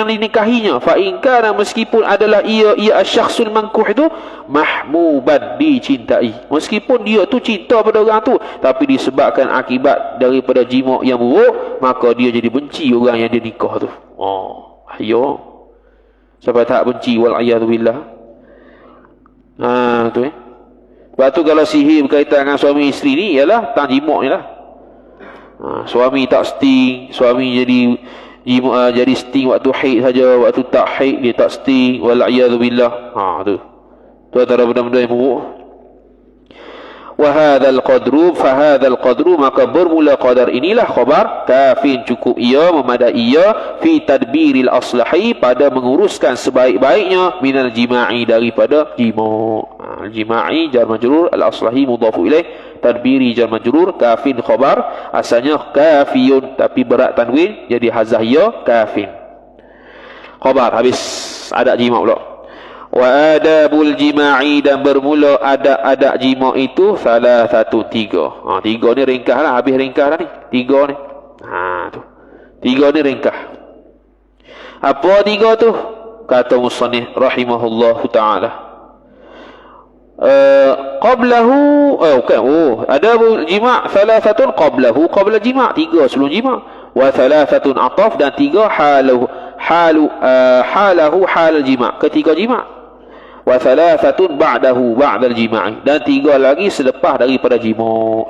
A: dinikahinya, fa in kana, meskipun adalah ia asyakhsul mankuh itu mahmuban, dicintai, meskipun dia tu cinta pada orang tu, tapi disebabkan akibat daripada jima' yang buruk, maka dia jadi benci orang yang dia nikah tu. Ayo, siapa tak benci, wal a'yadu billah. Tu Sebab tu kalau sihir berkaitan dengan suami isteri ni ialah tang jima' ni lah. Suami tak sting, suami jadi sting waktu haid saja, waktu tak haid dia tak sting, wal'iyadzu billah. Tu antara benda-benda yang buruk. Wa hadzal qadru, fa hadzal qadru, maka bermula qadar inilah khabar kafin, cukup ia, memadai ia, fi tadbiril aslahi, pada menguruskan sebaik-baiknya, minal jima'i, daripada jima'. Jima'i jar majrur, al aslahi mudhafu ilaih, tadbiri jar majrur, kafin khabar, asalnya kafiyun tapi berat tanwin jadi hazah ya, kafin khabar. Habis adab jima' pula. Wa adabul jima'i, dan bermula adab jima' itu salah satu, tiga. Tiga ni ringkas lah, habis ringkas dah ni. Tiga ni. Tu. Tiga ni ringkas. Apa tiga tu? Kata musannif rahimahullahu ta'ala. Qablahu, adabul jima' thalathatun qablahu, qabla jima', tiga sebelum jima'. Wa thalathatun ataf, dan tiga halahu halal jima', ketiga jima'. Wa thalathatun ba'dahu ba'dal jima', dan tiga lagi selepas daripada jima',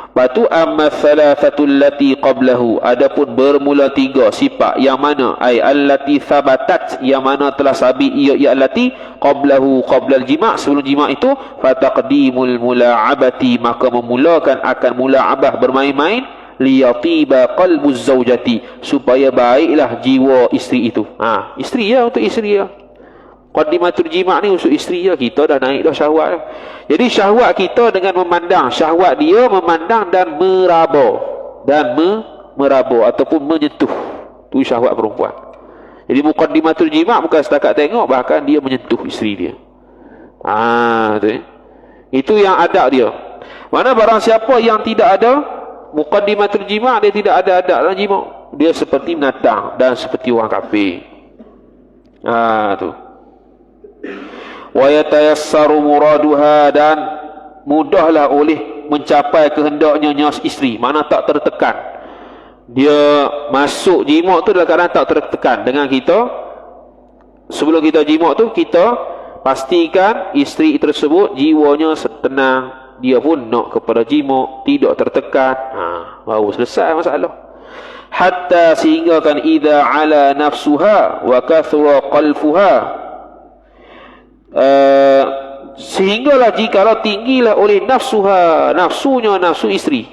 A: Batu amma thalathatul lati qablahu, adapun bermula tiga sifat yang mana ai allati thabatat, yang mana telah sabit ia allati qablahu qablal jima', sebelum jima' itu, fataqdimul mula'abati, maka memulakan akan mula'abah, bermain-main, liyatiba qalbuz zaujati, supaya baiklah jiwa isteri itu. Isteri ya, untuk isteri ya. Qaddimatul jima' ni untuk isteri ya, kita dah naik dah syahwat dah. Jadi syahwat kita dengan memandang, syahwat dia memandang dan meraba ataupun menyentuh, tu syahwat perempuan. Jadi muqaddimatul jima' bukan setakat tengok, bahkan dia menyentuh isteri dia. Itu yang adab dia. Mana barang siapa yang tidak ada muqaddimatul jima', dia tidak ada adab dalam jima', dia seperti binatang dan seperti orang kafir. Tu. Wa yatayassaru muraduha, dan mudahlah oleh mencapai kehendaknya isteri, mana tak tertekan. Dia masuk jima' tu dalam keadaan tak tertekan dengan kita. Sebelum kita jima' tu, kita pastikan isteri tersebut jiwanya tenang, dia pun nak kepada jima', tidak tertekan. Baru selesai masalah. Hatta sehingga kan idza ala nafsuha wa kathura qalfuha, sehinggalah jikalau tinggilah oleh nafsuha, nafsunya nafsu isteri,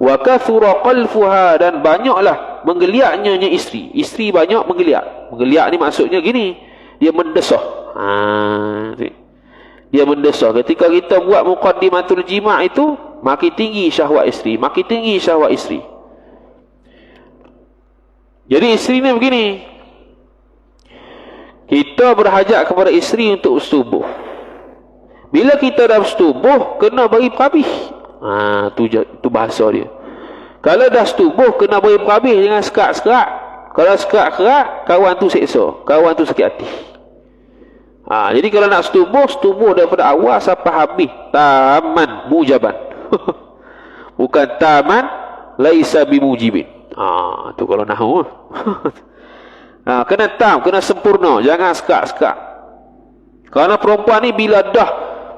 A: wa kathura qalfuha, dan banyaklah menggeliatnya isteri. Isteri banyak menggeliat. Menggeliat ni maksudnya gini, dia mendesah. Dia mendesah. Ketika kita buat muqaddimatul jima' itu, makin tinggi syahwat isteri, makin tinggi syahwat isteri. Jadi isteri ni begini, kita berhajat kepada isteri untuk bersetubuh. Bila kita dah bersetubuh, kena bagi perhabis. Tu bahasa dia. Kalau dah setubuh, kena bagi perhabis, jangan sekat-sekat. Kalau sekat-sekat, kawan tu seksa, kawan tu sakit hati. Jadi kalau nak setubuh daripada awal sampai habis. Taman mujaban. Bukan taman laisa bimujibin. Tu kalau nahu. Kena kena sempurna, jangan sekat-sekat. Kerana perempuan ni bila dah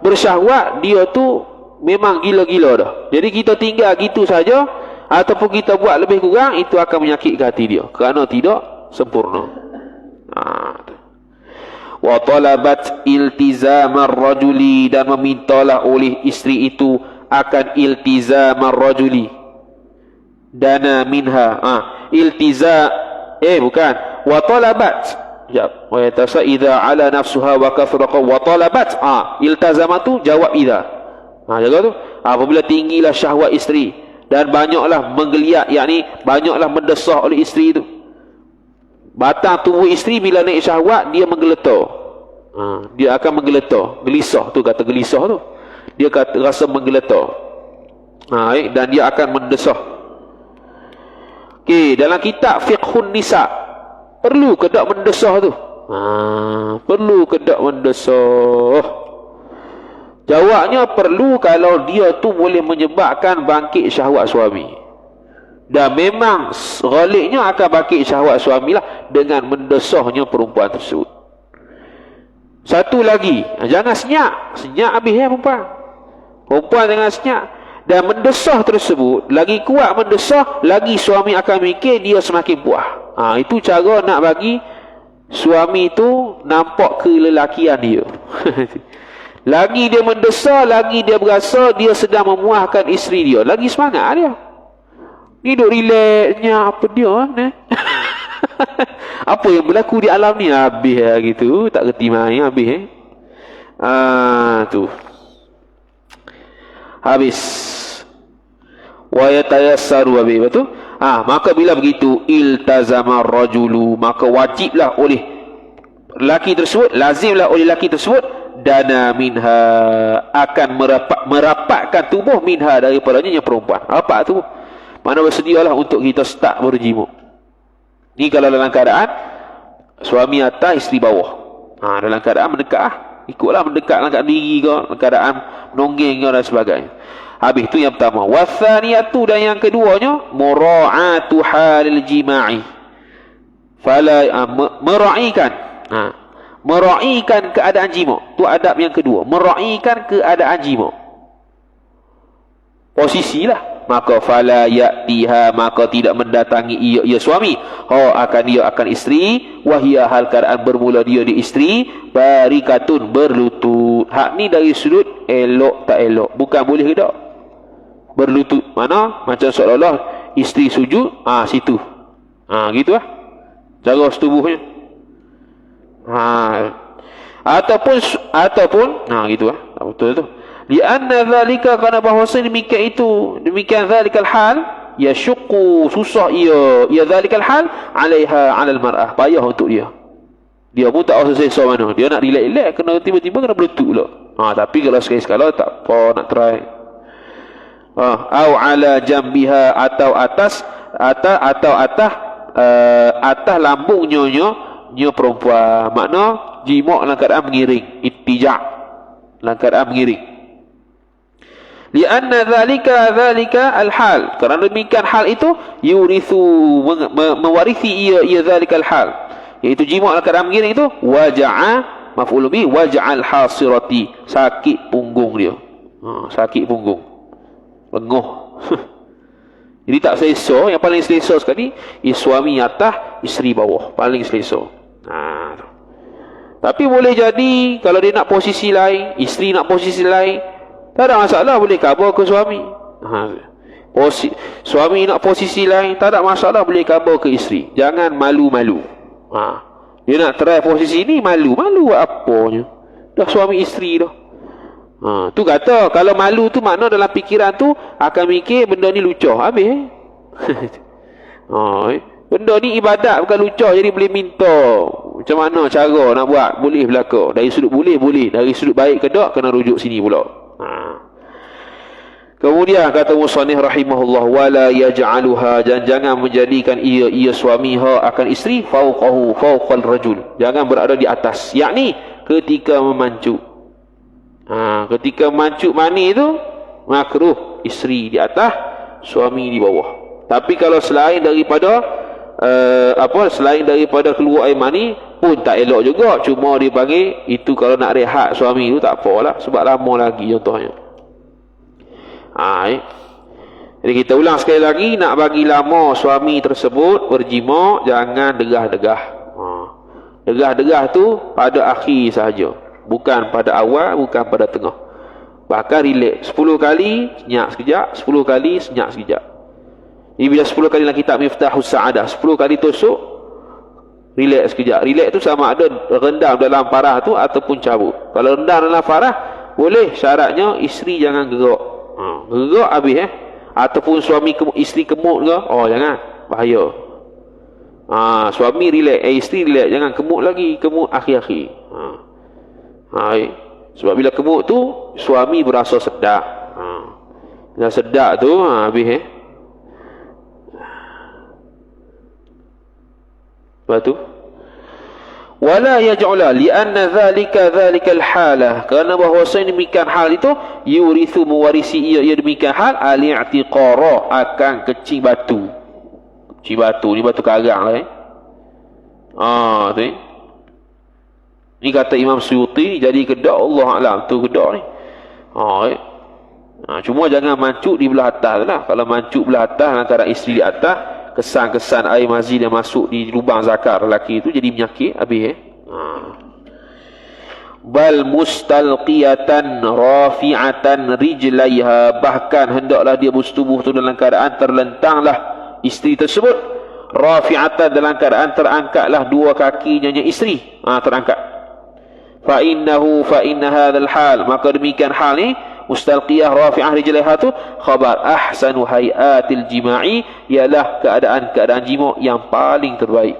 A: bersyahwat, dia tu memang gila-gila dah. Jadi kita tinggal gitu saja ataupun kita buat lebih kurang, itu akan menyakitkan hati dia, kerana tidak sempurna. Wa talabat iltizamar rajuli, dan memintalah oleh isteri itu akan iltizamar rajuli, dana minha. Bukan wa talabat. Wa yatasa idza ala nafsuha wa kathraqa wa talabat. Iltazama tu jawab idza. Jaga tu. Apabila tinggilah syahwat isteri dan banyaklah menggeliat, yakni banyaklah mendesah oleh isteri itu. Batang tubuh isteri bila naik syahwat, dia menggeletar. Dia akan menggeletar, gelisah tu, kata gelisah tu. Dia kata rasa menggeletar. Dan dia akan mendesah. Okey, dalam kitab Fiqhun Nisa, perlu ke tak mendesah tu? Perlu ke tak mendesah? Jawabnya perlu kalau dia tu boleh menyebabkan bangkit syahwat suami. Dan memang ghaliknya akan bangkit syahwat suami lah dengan mendesahnya perempuan tersebut. Satu lagi, jangan senyap. Senyap habis perempuan. Perempuan jangan senyap. Dan mendesah tersebut, lagi kuat mendesah, lagi suami akan mikir dia semakin puas. Itu cara nak bagi suami tu nampak kelelakian dia. Lagi dia mendesah, lagi dia berasa dia sedang memuaskan isteri dia, lagi semangat dia. Ni duk relaxnya apa dia ni? Apa yang berlaku di alam ni habis gitu, tak kerti main habis tu. Habis. Wa yatayassaru habis betul? Maka bila begitu iltazama rajulu, maka wajiblah oleh lelaki tersebut, lazimlah oleh lelaki tersebut, dana minha, akan merapatkan tubuh minha, daripadanya perempuan. Rapat tubuh, mana bersedialah untuk kita start berjimuk. Ni kalau dalam keadaan suami atas, isteri bawah. Dalam keadaan mendekat ikutlah mendekat dalam keadaan diri ke, keadaan nonggeng ke dan sebagainya. Habis tu yang pertama. Wathaniyatu, dan yang keduanya mura'atu halil jima'i. Fala mera'ikan. Mera'ikan keadaan jima. Tu adab yang kedua. Mera'ikan keadaan jima. Posisilah. Maka fala ya'tiha, maka tidak mendatangi ia suami. Dia akan isteri. Wahia, hal keadaan bermula dia di isteri. Barikatun, berlutut. Hak ni dari sudut elok tak elok. Bukan boleh ke tak? Berlutut. Mana? Macam seolah-olah isteri sujud. Situ. Gitu lah. Cara setubuhnya. Ataupun gitu lah. Betul tu. Lianna dhalika, kerana bahawa demikian dhalikal hal, yashukku, susah ia dhalikal hal alaiha alal mar'ah, payah untuk dia. Dia pun tak rasa selesa mana. Dia nak relax-relax, kena tiba-tiba kena berlutut pula. Tapi kalau sekali-sekala tak apa, nak try. Au ala jambiha, atau atas lambung nyonya perempuan. Makna jimak dalam keadaan mengiring, ittija' dalam keadaan mengiring. Lianna dhalika al-hal, kerana demikian hal itu yurithu, mewarisi ia dhalika al-hal, iaitu jimak dalam keadaan mengiring itu, waja'a maf'ul bi, waja'al hasirati, sakit punggung dia. Sakit punggung, lenguh. Jadi tak selesa. Yang paling selesa sekali suami atas, isteri bawah, paling selesa. Tapi boleh jadi kalau dia nak posisi lain, isteri nak posisi lain, tak ada masalah, boleh khabar ke suami. Suami nak posisi lain, tak ada masalah, boleh khabar ke isteri. Jangan malu-malu. Dia nak try posisi ni, malu apanya. Dah suami isteri dah. Tu kata kalau malu tu makna dalam fikiran tu akan mikir benda ni lucah habis. Benda ni ibadat bukan lucah, jadi boleh minta. Macam mana cara nak buat? Boleh belaka. Dari sudut boleh. Dari sudut baik ke tak, kena rujuk sini pula. Kemudian kata musannif rahimahullah, wala yaj'aluha, jangan menjadikan ia suamiha akan isteri fauqal rajul, jangan berada di atas, yakni ketika memancuk. Ketika memancuk mani itu makruh isteri di atas, suami di bawah. Tapi kalau selain daripada selain daripada keluar air mani pun tak elok juga, cuma dia panggil itu kalau nak rehat suami itu tak apalah, sebab lama lagi contohnya. Jadi kita ulang sekali lagi, nak bagi lama suami tersebut berjima, jangan degah-degah. Degah-degah tu pada akhir sahaja, bukan pada awal, bukan pada tengah. Bahkan relax 10 kali senyap sekejap, 10 kali senyap sekejap. Ini bila 10 kali dalam kitab Miftahus Sa'adah, 10 kali tusuk, relax sekejap. Relax tu sama ada rendam dalam farah tu ataupun cabut. Kalau rendam dalam farah boleh, syaratnya isteri jangan gerak. Gerak habis ataupun suami isteri kemut ke, jangan, bahaya. Suami relax, isteri relax, jangan kemut lagi, kemut akhir-akhir. Sebab bila kemut tu suami berasa sedap. Bila sedap tu habis Lepas tu wala yaj'ala li'anna dzalikal halah, kerana bahawasanya demikian hal itu yurithu mewarisi ia demikian hal al-i'tiqara, akan kecing batu. Kecing batu ni batu karang lah tu ni kata Imam Suyuti, jadi kedak Allah alam tu kedak ni. Cuma jangan mancuk di belah atas lah. Kalau mancuk belah atas antara isteri di atas, kesan-kesan air mazi yang masuk di lubang zakar lelaki itu jadi penyakit habis bal mustalqiyatan rafi'atan rijlaiha, bahkan hendaklah dia bersetubuh tu dalam keadaan terlentanglah isteri tersebut, rafi'atan dalam keadaan terangkatlah dua kakinya isteri, terangkat. Fa inna hadzal hal, maka demikian hal ni mustalqiyah rafi'ah rijlaiha tu khabar ahsanu hayatil jima'i, ialah keadaan jima' yang paling terbaik.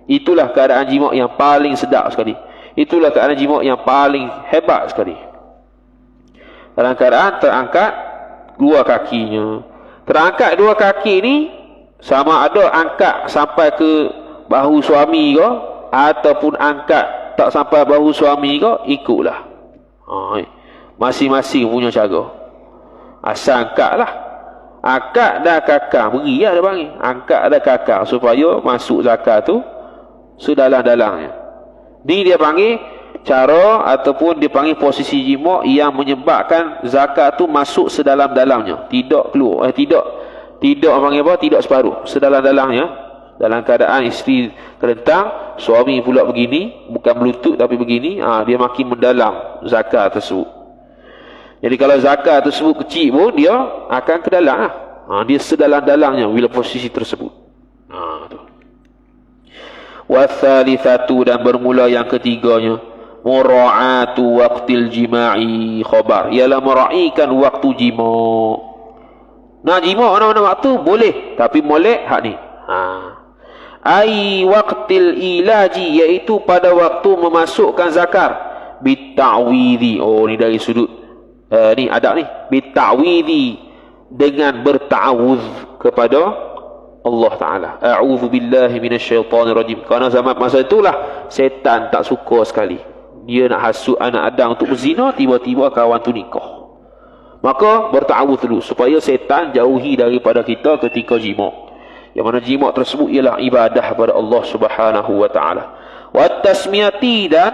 A: Itulah keadaan jima' yang paling sedap sekali. Itulah keadaan jima' yang paling hebat sekali. Dalam keadaan terangkat dua kakinya. Terangkat dua kaki ni sama ada angkat sampai ke bahu suami ke ataupun angkat tak sampai bahu suami ke, ikutlah. Masing-masing punya cara. Asal angkat lah. Angkat dah kakak, beri lah dia panggil. Angkat dah kakak supaya masuk zakat tu sedalam-dalamnya. Ni dia panggil cara ataupun dia panggil posisi jima' yang menyebabkan zakat tu masuk sedalam-dalamnya. Tidak keluar. Tidak panggil apa? Tidak separuh. Sedalam-dalamnya. Dalam keadaan isteri terentang, suami pula begini, bukan berlutut tapi begini, dia makin mendalam zakat tersebut. Jadi kalau zakat tersebut kecil pun dia akan ke dalam dia sedalam-dalamnya bila posisi tersebut. Tu. Watsalitsatu, dan bermula yang ketiganya, mura'atu waqtil jima'i khabar, ialah meraihkan waktu jima'. Nak jima' mana-mana waktu boleh, tapi molek hak ni. Ai waqtil ilaji, iaitu pada waktu memasukkan zakar, bita'widhi. Ni dari sudut ni adab ni, bita'widhi, dengan berta'awuz kepada Allah Ta'ala. A'udzu billahi minasyaitanir rajim. Kerana zaman masa itulah setan tak suka sekali. Dia nak hasut anak Adam untuk berzina, tiba-tiba kawan tu nikah. Maka berta'awuz dulu supaya setan jauhi daripada kita ketika jima'. Yang mana jima' tersebut ialah ibadah kepada Allah Subhanahu wa Ta'ala. Wa tasmiyati, dan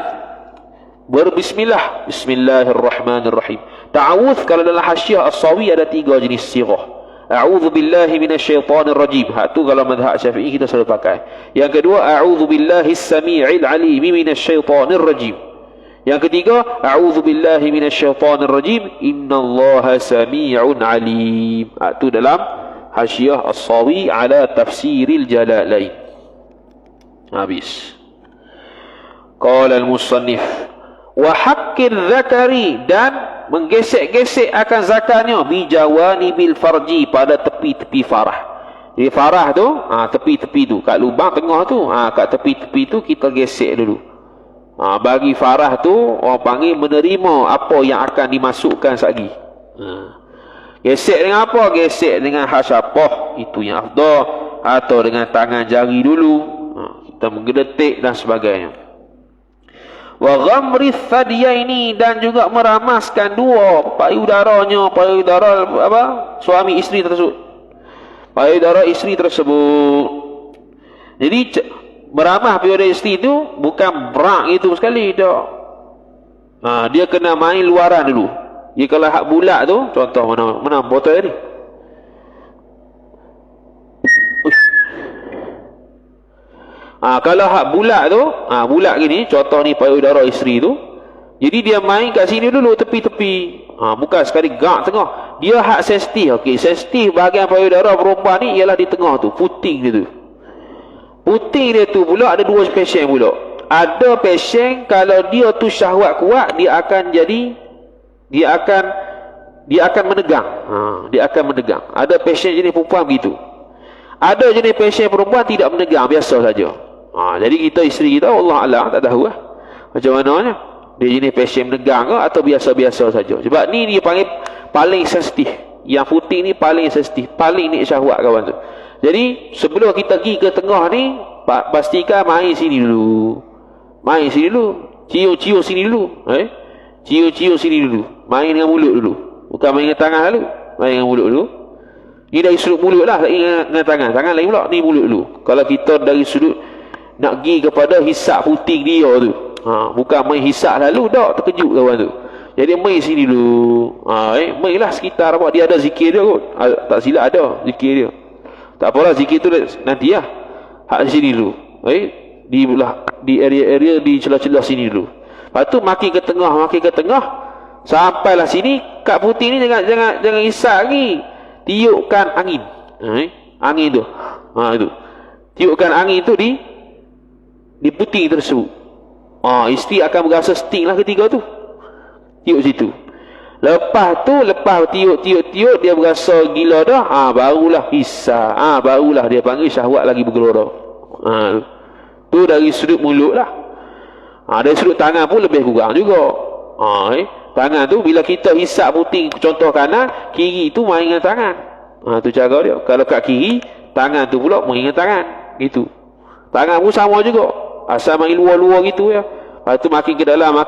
A: berbismillah. Bismillahirrahmanirrahim. Ta'awuz kalau dalam hasyiah As-Sawi ada 3 jenis sirah. a'udzubillahi minasyaitonir rajim. Hak tu kalau mazhab Syafi'i kita selalu pakai. Yang kedua, a'udzubillahi as-sami'il 'alimi minasyaitonir rajim. Yang ketiga, a'udzubillahi minasyaitonir rajim, innallaha sami'un 'alim. Hak tu dalam Hasyiah As-Sawi ala Tafsiril Jalalain. Habis. Qala al-musannif wa haqqil zakari, dan menggesek-gesek akan zakarnya bijawani bil farji, pada tepi-tepi farah. Di farah tu, tepi-tepi tu, kat lubang tengah tu, kat tepi-tepi tu kita gesek dulu. Bagi farah tu orang panggil menerima apa yang akan dimasukkan sekali. Gesek dengan apa? Gesek dengan hasyapah, itu yang afdal, atau dengan tangan jari dulu. Kita menggeletik dan sebagainya. Wa ghamri thadiyaini, dan juga meramaskan dua payudaranya, payudara apa? Suami isteri tersebut. Payudara isteri tersebut. Jadi meramah payudara isteri itu bukan berak itu sekali dah. Dia kena main luaran dulu. Dia kalau hak bulat tu, contoh mana botol ni. Kalau hak bulat tu, bulat gini, contoh ni payudara isteri tu. Jadi dia main kat sini dulu, tepi-tepi. Bukan sekali gak tengah. Dia hak sensitif. Okey, sensitif bahagian payudara perempuan ni ialah di tengah tu, puting dia tu. Puting dia tu pula ada dua pasien pula. Ada pasien kalau dia tu syahwat kuat, dia akan menegang. Dia akan menegang. Ada pasien jenis perempuan begitu. Ada jenis pasien perempuan tidak menegang, biasa saja. Jadi kita isteri kita Allah Alam tak tahu macam mananya. Dia jenis pasien menegang ke atau biasa-biasa saja. Sebab ni dia panggil paling sensitif. Yang puting ni paling sensitif, paling ni syahwat kawan tu. Jadi sebelum kita pergi ke tengah ni, pastikan main sini dulu. Main sini dulu. Cium-cium sini dulu. Cium-cium sini dulu. Main dengan mulut dulu. Bukan main dengan tangan dulu. Main dengan mulut dulu. Ni dari sudut mulut lah, tak dengan tangan. Tangan lain pula, ni mulut dulu. Kalau kita dari sudut nak pergi kepada hisap puting dia tu, bukan main hisap lalu, tak terkejut kawan tu. Jadi main sini dulu. Main lah sekitar apa. Dia ada zikir dia kot. Tak silap ada zikir dia. Tak apalah, zikir tu nanti lah. Hak sini dulu. Di area-area, di celah-celah sini dulu. Lepas tu makin ke tengah. Sampailah sini, kat puting ni jangan hisap lagi. Tiupkan angin. Angin tu. Itu. Tiupkan angin tu di puting tersebut. Isteri akan berasa sting lah ketika tu. Tiup situ. Lepas tiup dia berasa gila dah. Barulah hisap. Barulah dia panggil syahwat lagi bergelora. Tu dari sudut mulut lah. Dari sudut tangan pun lebih kurang juga. Tangan tu bila kita hisap puting contoh kanan, kiri tu main dengan tangan. Tu cara dia. Kalau kat kiri, tangan tu pula main dengan tangan. Gitu. Tangan pun sama juga. Asal main luar-luar gitu ya. Lepas tu makin ke dalam,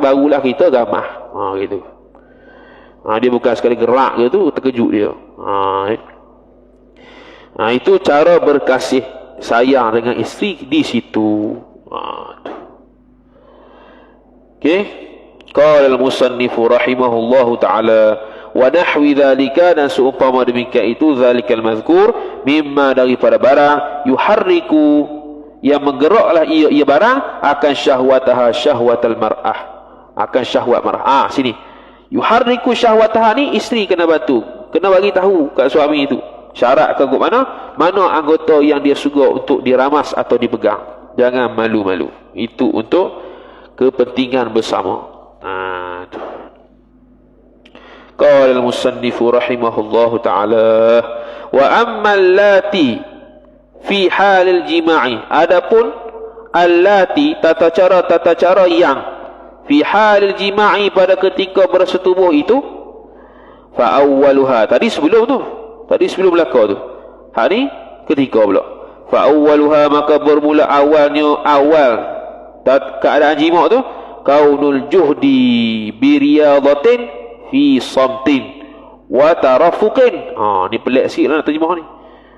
A: barulah kita gamah. Gitu. Dia bukan sekali gerak ke tu, terkejut dia. Itu cara berkasih sayang dengan isteri di situ. Okey. Qala al-musannifu rahimahullahu ta'ala wa nahwi dhalika, dan seumpama demikian itu, zalikal mazkur, mimma, daripada barang, yuharriku, yang menggeraklah ia barang, akan syahwataha syahwatal mar'ah, akan syahwat mar'ah. Sini yuharriku syahwataha ni isteri kena bantu, kena bagi tahu kat suami itu syarat ke mana anggota yang dia suka untuk diramas atau dipegang. Jangan malu-malu. Itu untuk kepentingan bersama. Qala al-musannifu rahimahullahu ta'ala wa amma allati fi halil jima'i, adapun allati tata cara yang fi halil jima'i, pada ketika bersetubuh itu, fa awwaluha, tadi sebelum belaka tu, hari ketika pula, fa awwaluha, maka bermula awal keadaan jima' tu, kaunul juhdi bi riyadatin fi samtin wa tarafuqin. Ni pelik sikit lah terjemah ni.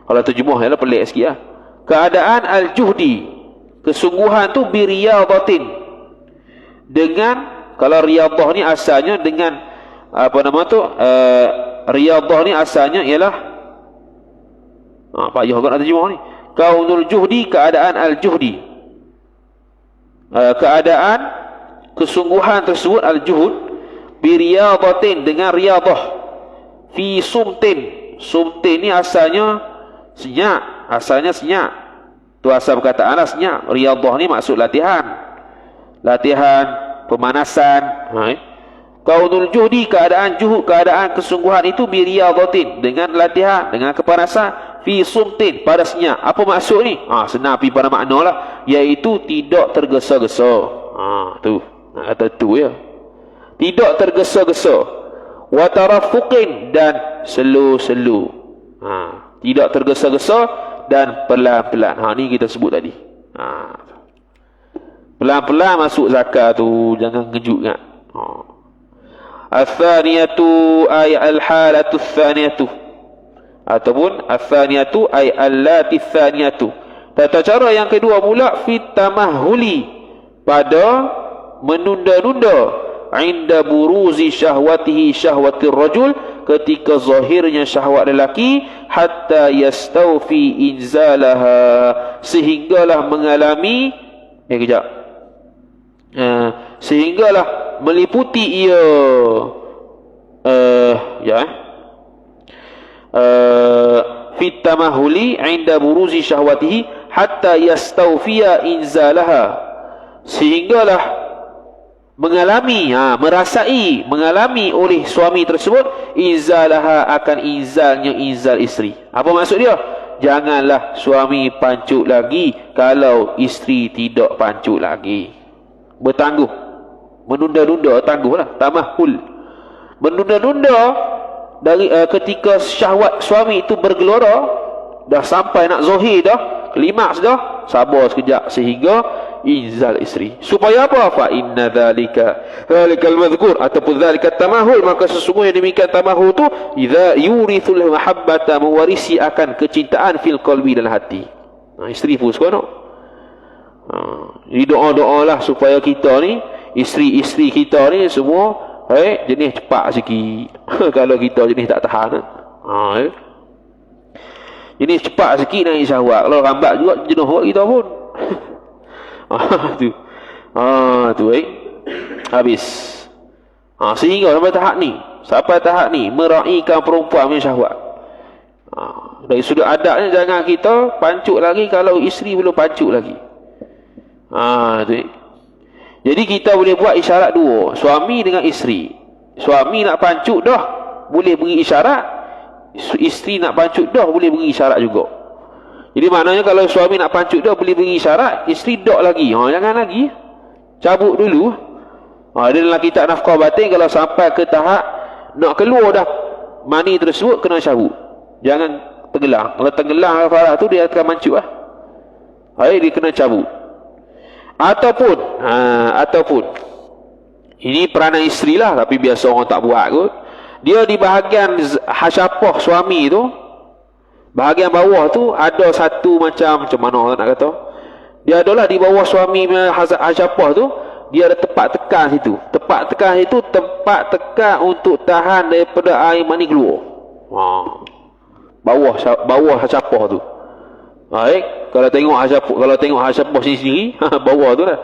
A: Kalau terjemah ialah pelik sikit lah. Keadaan al-juhdi, kesungguhan tu bi riyadatin, dengan, kalau riyadah ni asalnya dengan apa nama tu, riyadah ni asalnya ialah Payah agak nak terjemah ni. Kaunul juhdi, keadaan al-juhdi. Keadaan kesungguhan tersebut al-juhud biriyadatin, dengan riyadah, fi sumtin. Sumtin ni asalnya senyap. Tu asal perkataan lah, senyap. Riyadah ni maksud latihan, pemanasan. Kaunul juhdi, keadaan juhud, keadaan kesungguhan itu biriyadatin, dengan latihan, dengan kepanasan, fi sumtin, pada senyap. Apa maksud ni? Senang pergi pada makna lah, iaitu tidak tergesa-gesa. Tu kata tu ya, tidak tergesa-gesa. Wa tarafuqin, dan slow. Tidak tergesa-gesa dan pelan-pelan. Ni kita sebut tadi. Pelan-pelan masuk zakat tu, jangan kejut kan. Al-thaniyatu ay al-halatu al-thaniyatu, ataupun al-thaniyatu ay allati al-thaniyatu. Tata cara yang kedua pula, fit tamahuli, pada menunda-nunda, inda buruzi syahwatihi syahwatir rajul, ketika zahirnya syahwat lelaki, hatta yastawfi inzalaha, sehinggalah mengalami sehinggalah meliputi ia fit tamahuli inda buruzi syahwatihi hatta yastawfiya inzalaha, sehinggalah mengalami, mengalami oleh suami tersebut inzalaha, akan inzalnya inzal isteri. Apa maksud dia? Janganlah suami pancut lagi kalau isteri tidak pancut lagi. Bertangguh, menunda-nunda, tangguhlah, tamahul, menunda-nunda dari ketika syahwat suami itu bergelora, dah sampai nak zahir dah, klimaks dah, sabar sekejap sehingga inzal isteri. Supaya apa? Fa inna dzalikal madhkur, ataupun dzalika tamahul, maka sesungguhnya demikian tamahul tu idza yurithul mahabbata, mewarisi akan kecintaan fil qalbi, dalam hati. Isteri pun seronok. Jadi doa-doalah supaya kita ni, isteri-isteri kita ni semua jenis cepat sikit. Kalau kita jenis tak tahan, jenis cepat sikit naik syahwat. Kalau lambat juga jenuh kita pun. Tu habis. Sehingga sampai tahap ni meraihkan perempuan punya syahwat. Dari sudut adabnya, jangan kita pancut lagi kalau isteri belum pancut lagi. Tu. Jadi kita boleh buat isyarat dua, suami dengan isteri. Suami nak pancut dah, boleh beri isyarat. Isteri nak pancut dah, boleh beri isyarat juga. Jadi maknanya kalau suami nak pancut dah, boleh beri isyarat, isteri dak lagi. Jangan lagi, cabut dulu. Dia dalam kitab nafkah batin, kalau sampai ke tahap nak keluar dah mani tersebut, kena cabut. Jangan tenggelam. Kalau tenggelam farah tu, dia akan mancut lah. Dia kena cabut. Ataupun ini peranan isteri lah, tapi biasa orang tak buat kot. Dia di bahagian hasyapah suami tu, bahagian bawah tu ada satu macam mana nak kata, dia adalah di bawah suami hasyapah tu, dia ada tempat tekan situ. Tempat tekan itu tempat tekan untuk tahan daripada air mani keluar. Bawah hasyapah tu. Kalau tengok hasyapah sini bawah tu lah.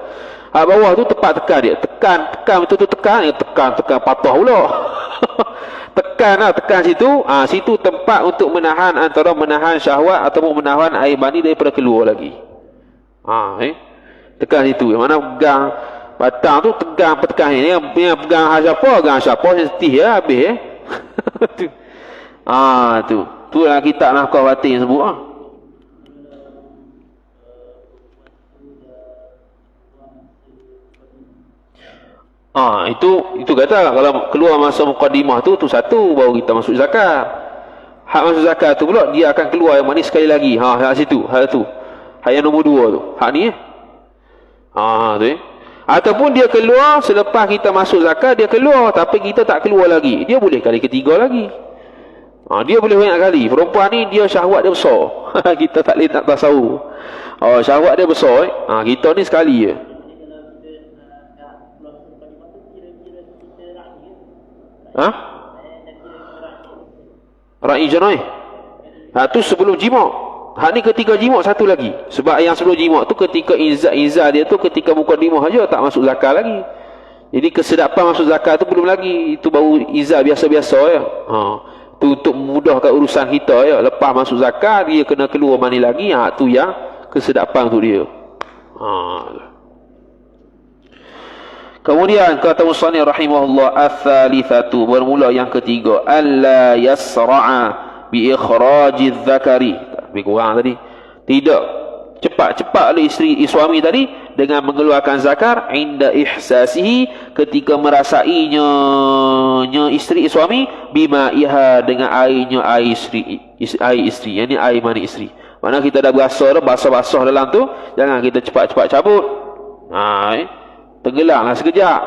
A: Bawah tu tempat tekan dia. Tekan betul-betul tekan patah pula. tekan situ. Situ tempat untuk menahan, antara menahan syahwat ataupun menahan air mani daripada keluar lagi. Tekan situ. Yang mana pegang batang tu, tekan ni. Yang pegang hasyapah sensitif ya, habis tu lah kitab nafkah batin sebut itu kata kalau keluar masa muqaddimah tu satu, baru kita masuk zakat. Hak masuk zakat tu pula dia akan keluar yang manis sekali lagi. Hak situ, hak tu. Hak yang nombor 2 tu. Hak ni tu Ataupun dia keluar selepas kita masuk zakat, dia keluar tapi kita tak keluar lagi. Dia boleh kali ketiga lagi. Dia boleh banyak kali. Perempuan ni dia syahwat dia besar. Kita tak boleh nak tasawur. Syahwat dia besar kita ni sekali je. Ra'i jenaih. Tu sebelum jima'. Hak ni ketika jima' satu lagi. Sebab yang sebelum jima' tu ketika izar dia tu ketika mukadimah saja tak masuk zakat lagi. Jadi kesedapan masuk zakat tu belum lagi. Itu baru izar biasa-biasa ya. Tu untuk memudahkan urusan kita ya. Lepas masuk zakat dia kena keluar mani lagi. Tu yang kesedapan tu dia. Kemudian kata musannif rahimahullah, ats-tsalitsatu, bermula yang ketiga, alla yasra'a bi ikhrajiz zakari. Lebih kurang tadi. Tidak cepat-cepat oleh suami tadi dengan mengeluarkan zakar inda ihsasihi, ketika merasainya isteri suami, bima iha, dengan airnya air isteri, yang ni air mani isteri. Mana kita dah berasa dah basah-basah dalam tu, jangan kita cepat-cepat cabut. Tenggelamlah sekejap.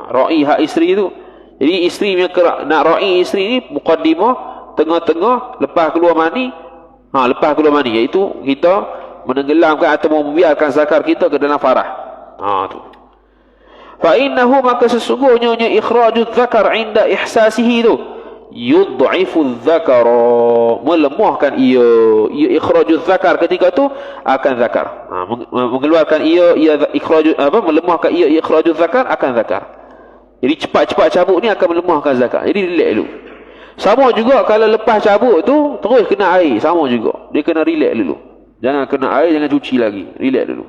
A: Ra'i hak isteri tu. Jadi isteri nak ra'i isteri ni muqaddimah, tengah-tengah lepas keluar mani. Lepas keluar mani, iaitu kita menenggelamkan atau membiarkan zakar kita ke dalam farah. Tu. Fa innahu, maka sesungguhnya ikhrajuz zakar inda ihsasihi tu yud'ifu dzakara, melemahkan ia ikhrajuz zakar ketika tu akan zakar. Mengeluarkan ia ikhrajuz melemahkan ia ikhrajuz zakar akan zakar. Jadi cepat-cepat cabut ni akan melemahkan zakar. Jadi relax dulu. Sama juga kalau lepas cabut tu terus kena air, sama juga. Dia kena relax dulu. Jangan kena air, jangan cuci lagi. Relax dulu.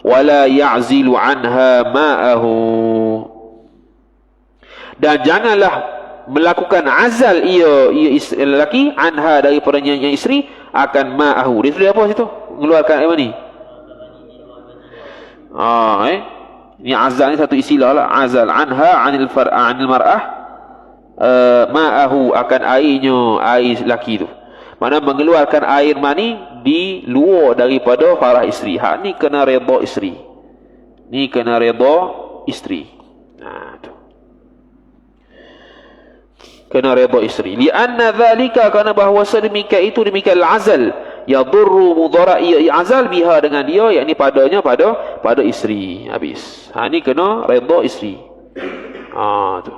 A: Wala ya'zilu anha ma'ahu, dan janganlah melakukan azal ia lelaki anha, daripada yang isteri, akan ma'ahu. Dia tulis apa situ? Mengeluarkan air mani. Ini azal ni satu istilah lah. Azal anha anil mar'ah, ma'ahu, akan airnya, air lelaki tu. Mana mengeluarkan air mani di luar daripada farah isteri. Hak ni kena redha isteri. Ni kena redha isteri. Tu. Kena redha isteri. Lianna dhalika, kerana bahawa sedemikian itu, demikian al-azal, yadurru mudara'i azal biha, dengan dia, yakni padanya, pada isteri. Habis. Hak ni kena redha isteri. Tu.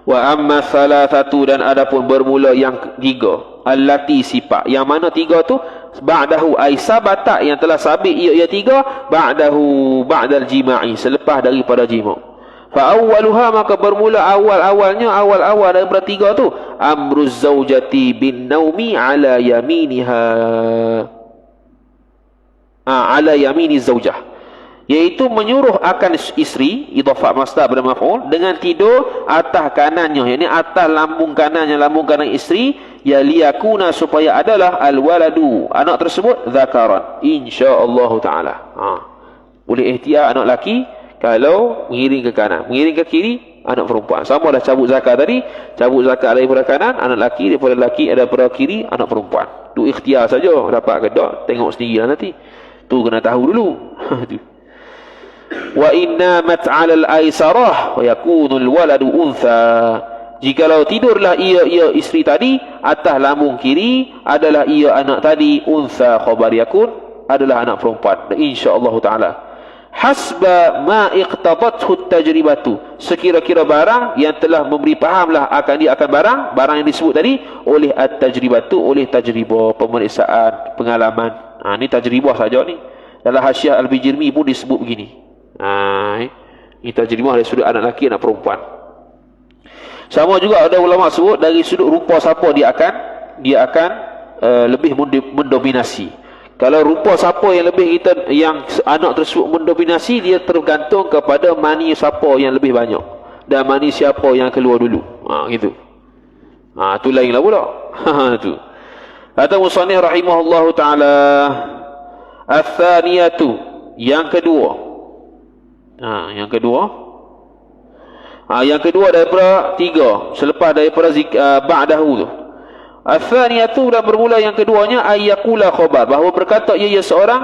A: Wa amma thalathatu, dan adapun bermula yang tiga, allati, sifat yang mana tiga tu, ba'dahu ay sabata, yang telah sabit ia tiga, ba'dahu ba'dal jima'i, selepas daripada jima'. Fa awwaluha, maka bermula awal daripada tiga tu, amruz zaujati bin naumi ala yaminiha, ala yamini zaujah, iaitu menyuruh akan isteri, idhafah masdar pada maf'ul, dengan tidur atas kanannya, yakni atas lambung kanannya, lambung kanan isteri, ya liyakuna, supaya adalah al-waladu, anak tersebut, zakaran, insya-Allah taala. Boleh ikhtiar anak laki kalau mengiring ke kanan, mengiring ke kiri anak perempuan. Sama dah cabut zakat tadi, cabut zakat daripada kanan anak laki, daripada kiri anak perempuan. Tu ikhtiar saja, dapat ke tak tengok sendirilah nanti. Tu kena tahu dulu. Tu. Wa innamat 'alal aisarah wa yakunu al-waladu untha, jikalau tidurlah ia isteri tadi atas lambung kiri, adalah ia anak tadi, untha khabar yakun, adalah anak perempuan, insya-Allah taala. Hasba ma iqtadathu tajribatu, sekira-kira barang yang telah memberi fahamlah akan dia akan barang yang disebut tadi oleh at-tajribatu, oleh tajribah, pemeriksaan, pengalaman. Ni tajribah saja ni. Dalam Hasyiah Al-Bijirmi pun disebut begini. Ini tajribah dari sudut anak lelaki, anak perempuan. Sama juga ada ulama sebut dari sudut rupa siapa dia akan lebih mendominasi. Kalau rupa siapa yang lebih yang anak tersebut mendominasi, dia tergantung kepada mani siapa yang lebih banyak dan mani siapa yang keluar dulu. Gitu. Tu lainlah pula. Tu. Kata musannif rahimahullahu taala, ats-tsaniyatu, yang kedua. Yang kedua daripada tiga, selepas daripada ba'dahu tu. Ats-tsaniyatu, dan bermula yang keduanya, ayyakula khabar, bahawa berkata ia seorang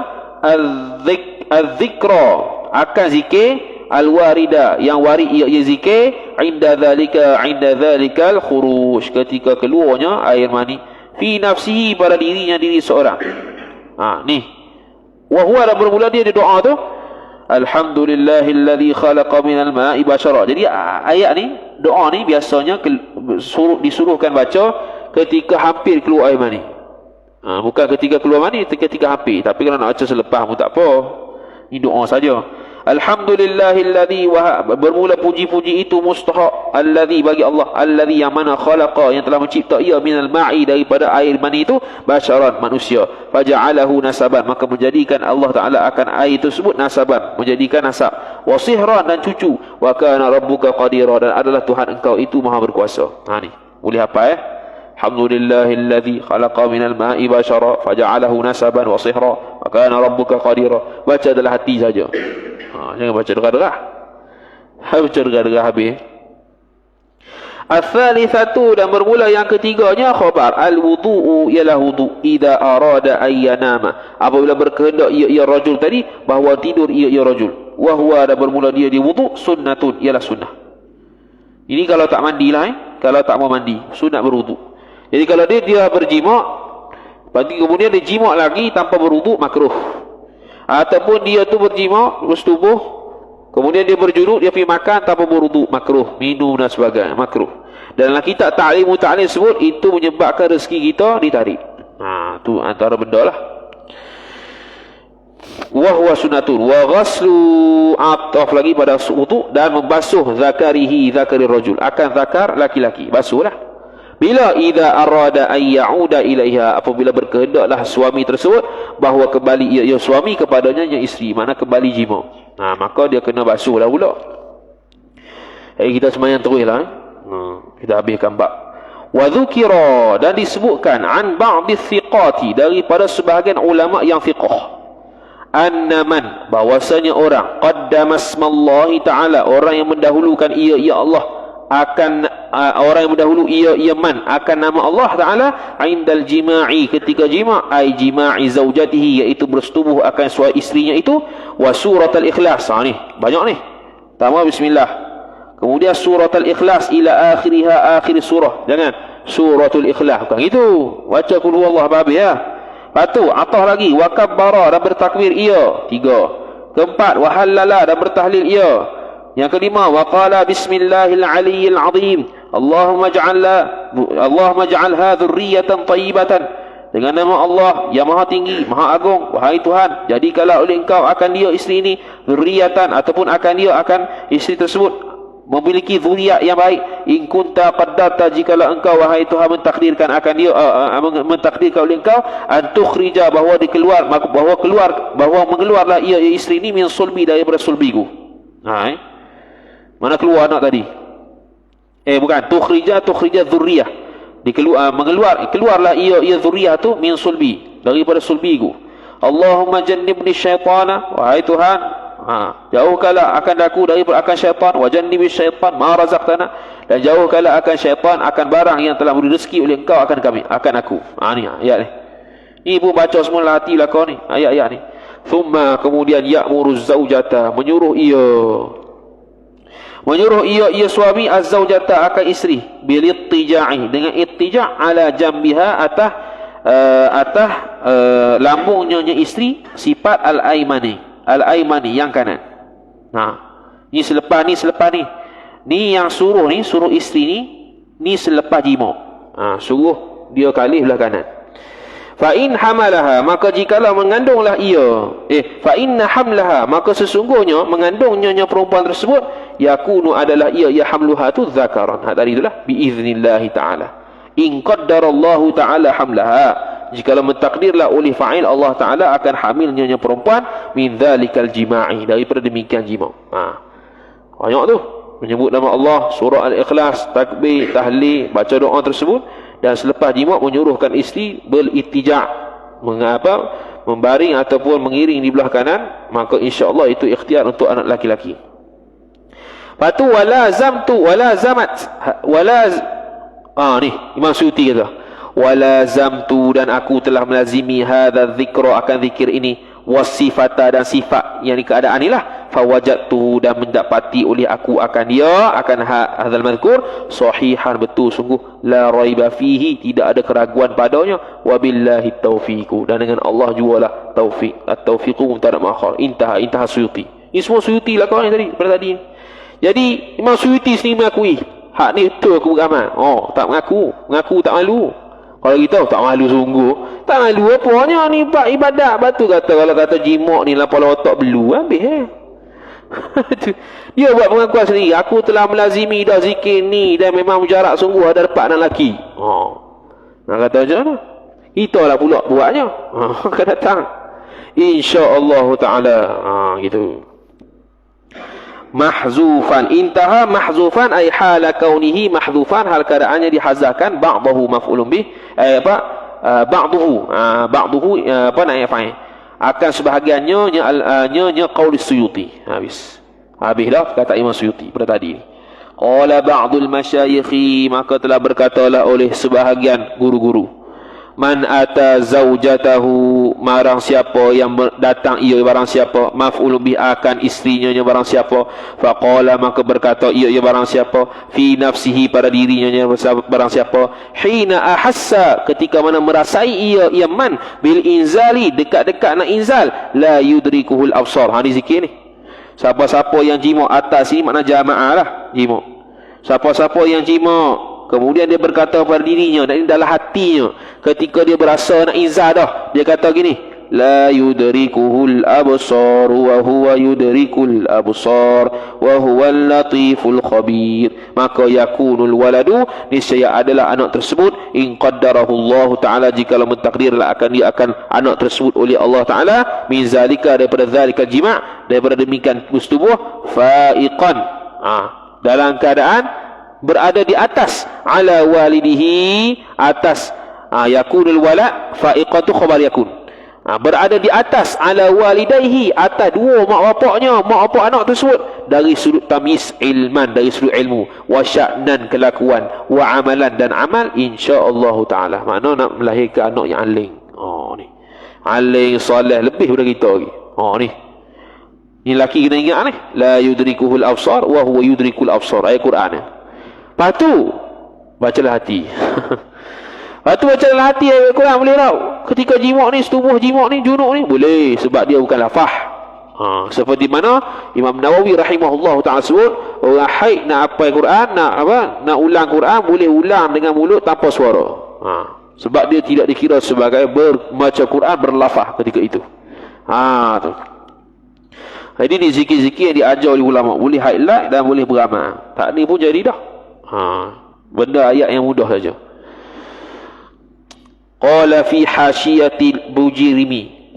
A: az-zikra, akan zikir, al-warida, yang warid ia zikir, inda dzalikal khuruj, ketika keluarnya air mani, fi nafsihi, pada dirinya, diri seorang. Ni wa huwa, dan bermula dia di doa tu, alhamdulillahilladzi khalaqa minal ma'i bashara. Jadi ayat ni, doa ni biasanya disuruhkan baca ketika hampir keluar air mani. Bukan ketika keluar mani, ketika hampir. Tapi kalau nak baca selepas pun tak apa. Ini doa saja. Alhamdulillahilladzi bermula puji-puji itu mustahaq alladzi bagi Allah, alladzi yang mana khalaqa yang telah mencipta ia minal ma'i daripada air mani itu basyaran manusia, faja'alahu nasaban maka menjadikan Allah Taala akan air tersebut nasaban, menjadikan nasab, wa sihran dan cucu, wa kana rabbuka qadira dan adalah Tuhan engkau itu maha berkuasa. Ni boleh hafal Alhamdulillahilladzi khalaqa minal ma'i basyara faja'alahu nasaban wa sihra wa kana rabbuka qadira. Baca dalam hati saja. Jangan baca derah-derah. Baca derah-derah habis. Al-thalithatu dan bermula yang ketiganya khabar al-wudu'u ialah wudu' idza arada ayyanama apabila berkehendak ia rajul tadi bahawa tidur ia rajul, wa huwa dan bermula dia di wudu' sunnatun ialah sunnah. Ini kalau tak mandilah kalau tak mau mandi sunat berwudu'. Jadi kalau dia berjimak kemudian dia jimak lagi tanpa berwudu' makruh. Ataupun dia tu berjimak bersetubuh kemudian dia berjuruk dia pergi makan tanpa berwudu' makruh, minum dan sebagainya makruh. Dan dalam kitab ta'limu ta'lim sebut itu menyebabkan rezeki kita ditarik. Tu antara benda lah. Wa huwa sunnatun wa ghaslu ataf lagi pada wudu' dan membasuh zakari rajul akan zakar laki-laki, basuhlah. Bila idza arada ay ya'uda ilaiha apabila berkehendaklah suami tersebut bahawa kembali ia suami kepadanya yang isteri, mana kembali jima. Maka dia kena basuhlah pula. Kita sembahyang teruslah. Kita habiskan bab. Wa dzukira dan disebutkan an ba'dhi thiqati daripada sebahagian ulama yang fiqh. Annaman bahwasanya orang qaddama smallahi ta'ala orang yang mendahulukan ia Allah akan orang yang mendahulu ia man akan nama Allah Taala indal jima'i ketika jima' ai jima'i zaujatihi iaitu bersetubuh akan suami isterinya itu wa surat al-ikhlas. Ni banyak ni. Pertama bismillah, kemudian surat al-ikhlas ila akhiriha akhir surah, jangan suratul ikhlas bukan itu, baca qul huwallahu ahad ya. Lepas atah lagi wa kabbara dan bertakbir ia 3. Keempat wa halala dan bertahlil ia. Yang kelima wa qala bismillahil aliyyil azim Allahumma ja'alha dzurriyyatan thayyibatan dengan nama Allah yang maha tinggi maha agung. Wahai Tuhan, jadikanlah oleh engkau akan dia isteri ini dzurriyyatan ataupun akan dia akan isteri tersebut memiliki zuriat yang baik. In kunta qaddarta jikalau engkau wahai Tuhan mentakdirkan akan dia mentakdirkan oleh engkau an tukhrija bahawa mengeluarlah ia isteri ini min sulbi daripada sulbiku. Mana keluar anak tadi? Bukan. Tukhrija dzurriyah. Keluarlah ia dzurriyah tu min sulbi daripada sulbiku. Allahumma jannibni syaitana wahai Tuhan, jauhkanlah akan aku daripada akan syaitan, wa jannibi syaitan ma razaqtana dan jauhkanlah akan syaitan akan barang yang telah beri rezeki oleh engkau akan aku. Ni ayat ni. Ni pun baca semula hati lah kau ni ayat-ayat ni. Thumma kemudian ya'muru zaujata menyuruh ia suami az-zaujata akan isteri bil ittija'i dengan ittija' ala jambiha atas lambungnya isteri sifat al-aimani yang kanan. Ni selepas ni yang suruh isteri ni selepas jima. Suruh dia kali belah kanan. Fa in hamalaha maka jikalau mengandunglah ia fa inna hamlaha maka sesungguhnya mengandungnya perempuan tersebut yakunu adalah ia hamluha tu zakaran. Tadi itulah biiznillah taala. In qaddarallahu taala hamlaha jikalau mentakdirlah oleh fa'il Allah taala akan hamilnya perempuan min dzalikal jima'i daripada demikian jima'. Banyak tu menyebut nama Allah, surah al-ikhlas, takbir, tahlil, baca doa tersebut. Dan selepas jima' menyuruhkan isteri berittija' membaring ataupun mengiring di belah kanan, maka insya-Allah itu ikhtiar untuk anak laki-laki. Patu wala zamat ni Imam Suyuti kata wala zamtu dan aku telah melazimi hadza dzikra akan zikir ini wasifata dan sifat yang keadaan inilah fawajadtu dan mendapati oleh aku akan dia akan hadzal mazkur sahihan betul sungguh la raiba fihi tidak ada keraguan padanya wabillahi taufiqu dan dengan Allah jugalah taufik at-taufiqu mubtada ma'khar intaha Suyuti. Ini semua Suyuti lah kau ni tadi pada tadi. Jadi Imam Suyuti sendiri mengakui Hak ni betul aku beramal. Oh, tak mengaku tak malu. Kalau kita tak malu sungguh, tak malu apanya ni ibadat. Batu kata kalau kata jimak ni lapar otak belu habis dia buat pengakuan sendiri, aku telah melazimi dah zikir ni dan memang mujarab sungguh ada dapat anak lelaki. Nak kata macam mana? Kita lah pula buatnya. Akan datang insya-Allah taala. Gitu. Mahzufan, intaha mahzufan ay hala kaunihi mahzufan, hal keadaannya dihazafkan, ba'dahu maf'ulun bih, ba'dahu apa nak fa'il, akan sebahagiannya nya qaul Suyuti. Habis dah kata Imam Suyuti pada tadi. Qala ba'dul masyayikhi, maka telah berkatalah oleh sebahagian guru-guru, man ata zaujatahu, marang siapa yang datang ia barang siapa, maf'ulun bih akan isterinya barang siapa, faqala maka berkata ia barang siapa, fi nafsihi pada dirinya barang siapa, hina ahassa ketika mana merasai ia man bil inzali dekat-dekat nak inzal, la yudrikuhul absar. Ni zikir ni. Siapa-siapa yang jimak atas ni makna jamaah lah jimak. Siapa-siapa yang jimak kemudian dia berkata pada dirinya, dan ini dalam hatinya, ketika dia berasa nak izah dah, dia kata gini, la yudrikuhul absar wa huwa yudrikul absar wa huwal latiful khabir, maka yakunul waladu, niscaya adalah anak tersebut, in qaddarahu Allah taala, jikalau mentakdirlah dia akan anak tersebut oleh Allah taala, min zalika, daripada zalika jima', daripada demikian bersetubuh, faiqan, dalam keadaan berada di atas, ala walidihi, atas yakunul walad, faiqatu khabar yakun, berada di atas, ala walidaihi, atas dua mak bapaknya, mak bapak anak tersebut, dari sudut tamyiz ilman, dari sudut ilmu, wa sya'nan kelakuan, wa amalan dan amal, insya-Allah taala. Makna nak melahirkan anak yang aling. Ni aling soleh lebih daripada kita lagi. Ni lelaki kena ingat ni, la yudrikuhul absar wa huwa yudrikul absar, ayat Quran ni. Lepas tu bacalah hati. Lepas tu bacalah hati ayat Quran boleh tau. Ketika jimak ni, setubuh jimak ni, junuk ni, boleh, sebab dia bukan lafaz. Seperti mana Imam Nawawi rahimahullah ta'ala sebut, orang haid nak hafal Quran, nak ulang Quran, boleh ulang dengan mulut tanpa suara. Sebab dia tidak dikira sebagai membaca Quran berlafaz ketika itu. Tu. Jadi ni zikir-zikir yang diajar oleh ulama, boleh highlight dan boleh beramal. Tak ni pun jadi dah. Benda ayat yang mudah saja. Qala fi hasyiyatil Bujirmi,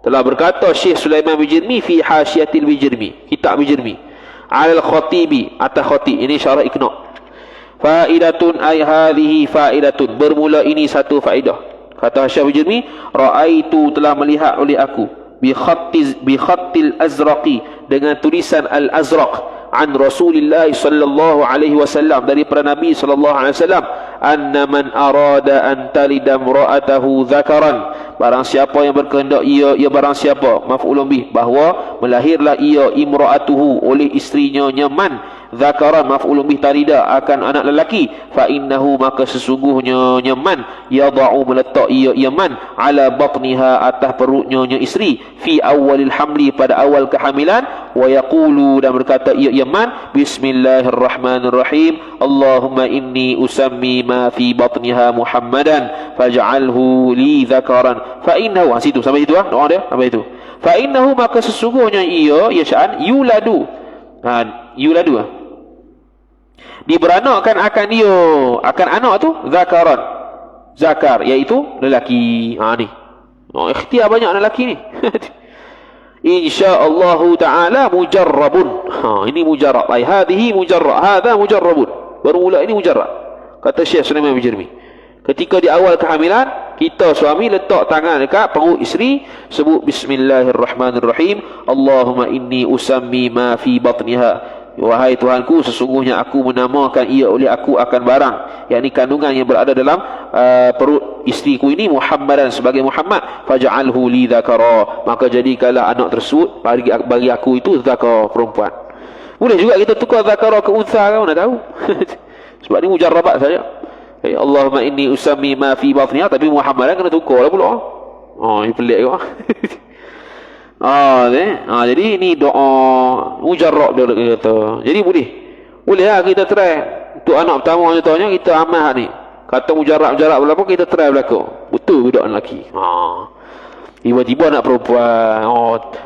A: telah berkata Syekh Sulaiman Bujirmi fi hasyiyatil Bujirmi, kitab Bujirmi, alal khatibi, atas khatib, ini syarah Iqna', faidatun ay hadhihi faidatun, bermula ini satu faedah. Kata Syekh Bujirmi, raaitu, telah melihat oleh aku, bi khattil azraqi, dengan tulisan al-azraq, an Rasulillah sallallahu alaihi wasallam, daripada Nabi sallallahu alaihi wasallam, anna man arada an talida imra'atahu dzakaran, barang siapa yang berkehendak ia barang siapa, maf'ulun bih, bahawa melahirlah ia imra'atuhu, oleh isterinya nyaman, dzakaran maf'ulun bih, talida akan anak lelaki, fa innahu, maka sesungguhnya nyaman, yada'u, meletak ia yaman, ala batniha, atas perutnya isteri, fi awalil hamli, pada awal kehamilan, wa yaqulu, dan berkata ia yaman, bismillahirrahmanirrahim, Allahumma inni usammi ma fi batniha Muhammadan faj'alhu li dzakaran fa innahu, situ sampai situ doa dia sampai itu, fa innahu, maka sesungguhnya ia sya'an yuladu, yuladu diberanakkan akan dia, akan anak tu zakaran, zakar iaitu lelaki. Ni ikhtiar banyak lelaki ni. InsyaAllah ta'ala mujarrabun. Ini mujarrab. Hadhihi mujarrab. Hadha mujarrabun. Bermula ini mujarrab. Kata Syekh Sulaiman Bujirmi, ketika di awal kehamilan, kita suami letak tangan dekat perut isteri, sebut bismillahirrahmanirrahim, Allahumma inni usammi ma fi batniha, wahai Tuhanku, sesungguhnya aku menamakan ia oleh aku akan barang, yakni kandungan yang berada dalam perut isteriku ini, Muhammadan, sebagai Muhammad, faj'alhu li dzakara, maka jadikanlah anak tersebut bagi aku itu dzakar, perempuan. Boleh juga kita tukar dzakara ke untha, kau nak tahu. Sebab ni mujarrabat saja. Allahumma inni usammi ma fi batniha, tapi Muhammadan kena tukar lah pula. Ini pelik kau. Jadi ini doa mujarrab dia kata. Jadi boleh lah kita try. Untuk anak pertama contohnya kita amal ni. Kata mujarab berapa kita try berlaku. Betul budak lelaki. Tiba-tiba anak perempuan.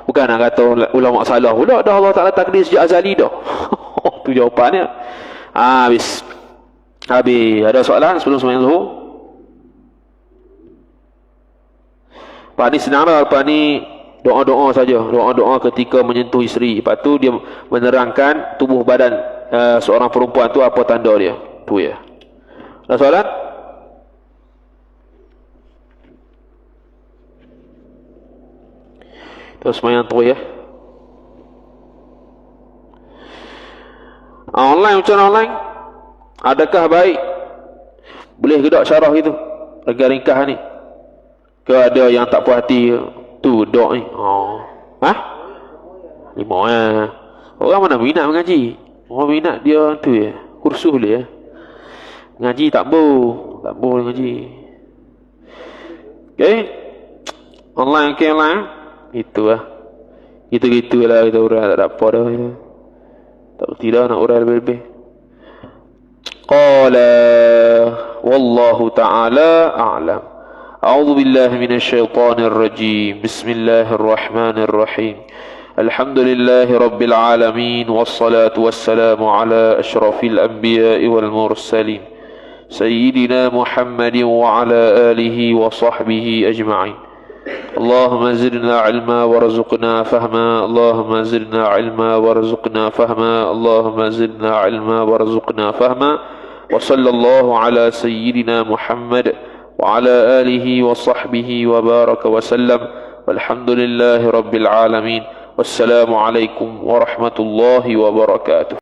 A: Bukan nak kata ulama salah pula. Dah Allah Ta'ala takdir sejak azali dah. Tu jawapannya. Habis. Ada soalan sebelum sembahyang Zuhur? Lepas ni senang dah. Lepas ni doa-doa saja. Doa-doa ketika menyentuh isteri. Lepas tu dia menerangkan tubuh badan seorang perempuan tu apa tanda dia. Tu ya. Ada soalan? Terus sembahyang terus ya. Online macam mana online? Adakah baik? Boleh ke tak syarah gitu? Regah ringkas ni. Ke ada yang tak puas hati tu dok ni? 5 ya. Orang mana minat mengaji? Orang minat dia tu ya. Kursus boleh ya. Ngaji tak boleh ngaji. Okey. Online ke online? Itulah. Gitu-gitulah kita urai tak ada apa dah itu. Tak berhenti dah nak urai lebih-lebih. Qala wallahu ta'ala a'lam. A'udzu billahi minasy syaithanir rajim. Bismillahirrahmanirrahim. Alhamdulillahi rabbil alamin wassalatu wassalamu ala asyrafil anbiya'i wal mursalin sayyidina Muhammadin wa ala alihi wa sahbihi ajma'in. اللهم زدنا علما وارزقنا فهما اللهم زدنا علما وارزقنا فهما اللهم زدنا علما وارزقنا فهما وصلى الله على سيدنا محمد وعلى آله وصحبه وبارك وسلم والحمد لله رب العالمين والسلام عليكم ورحمة الله وبركاته.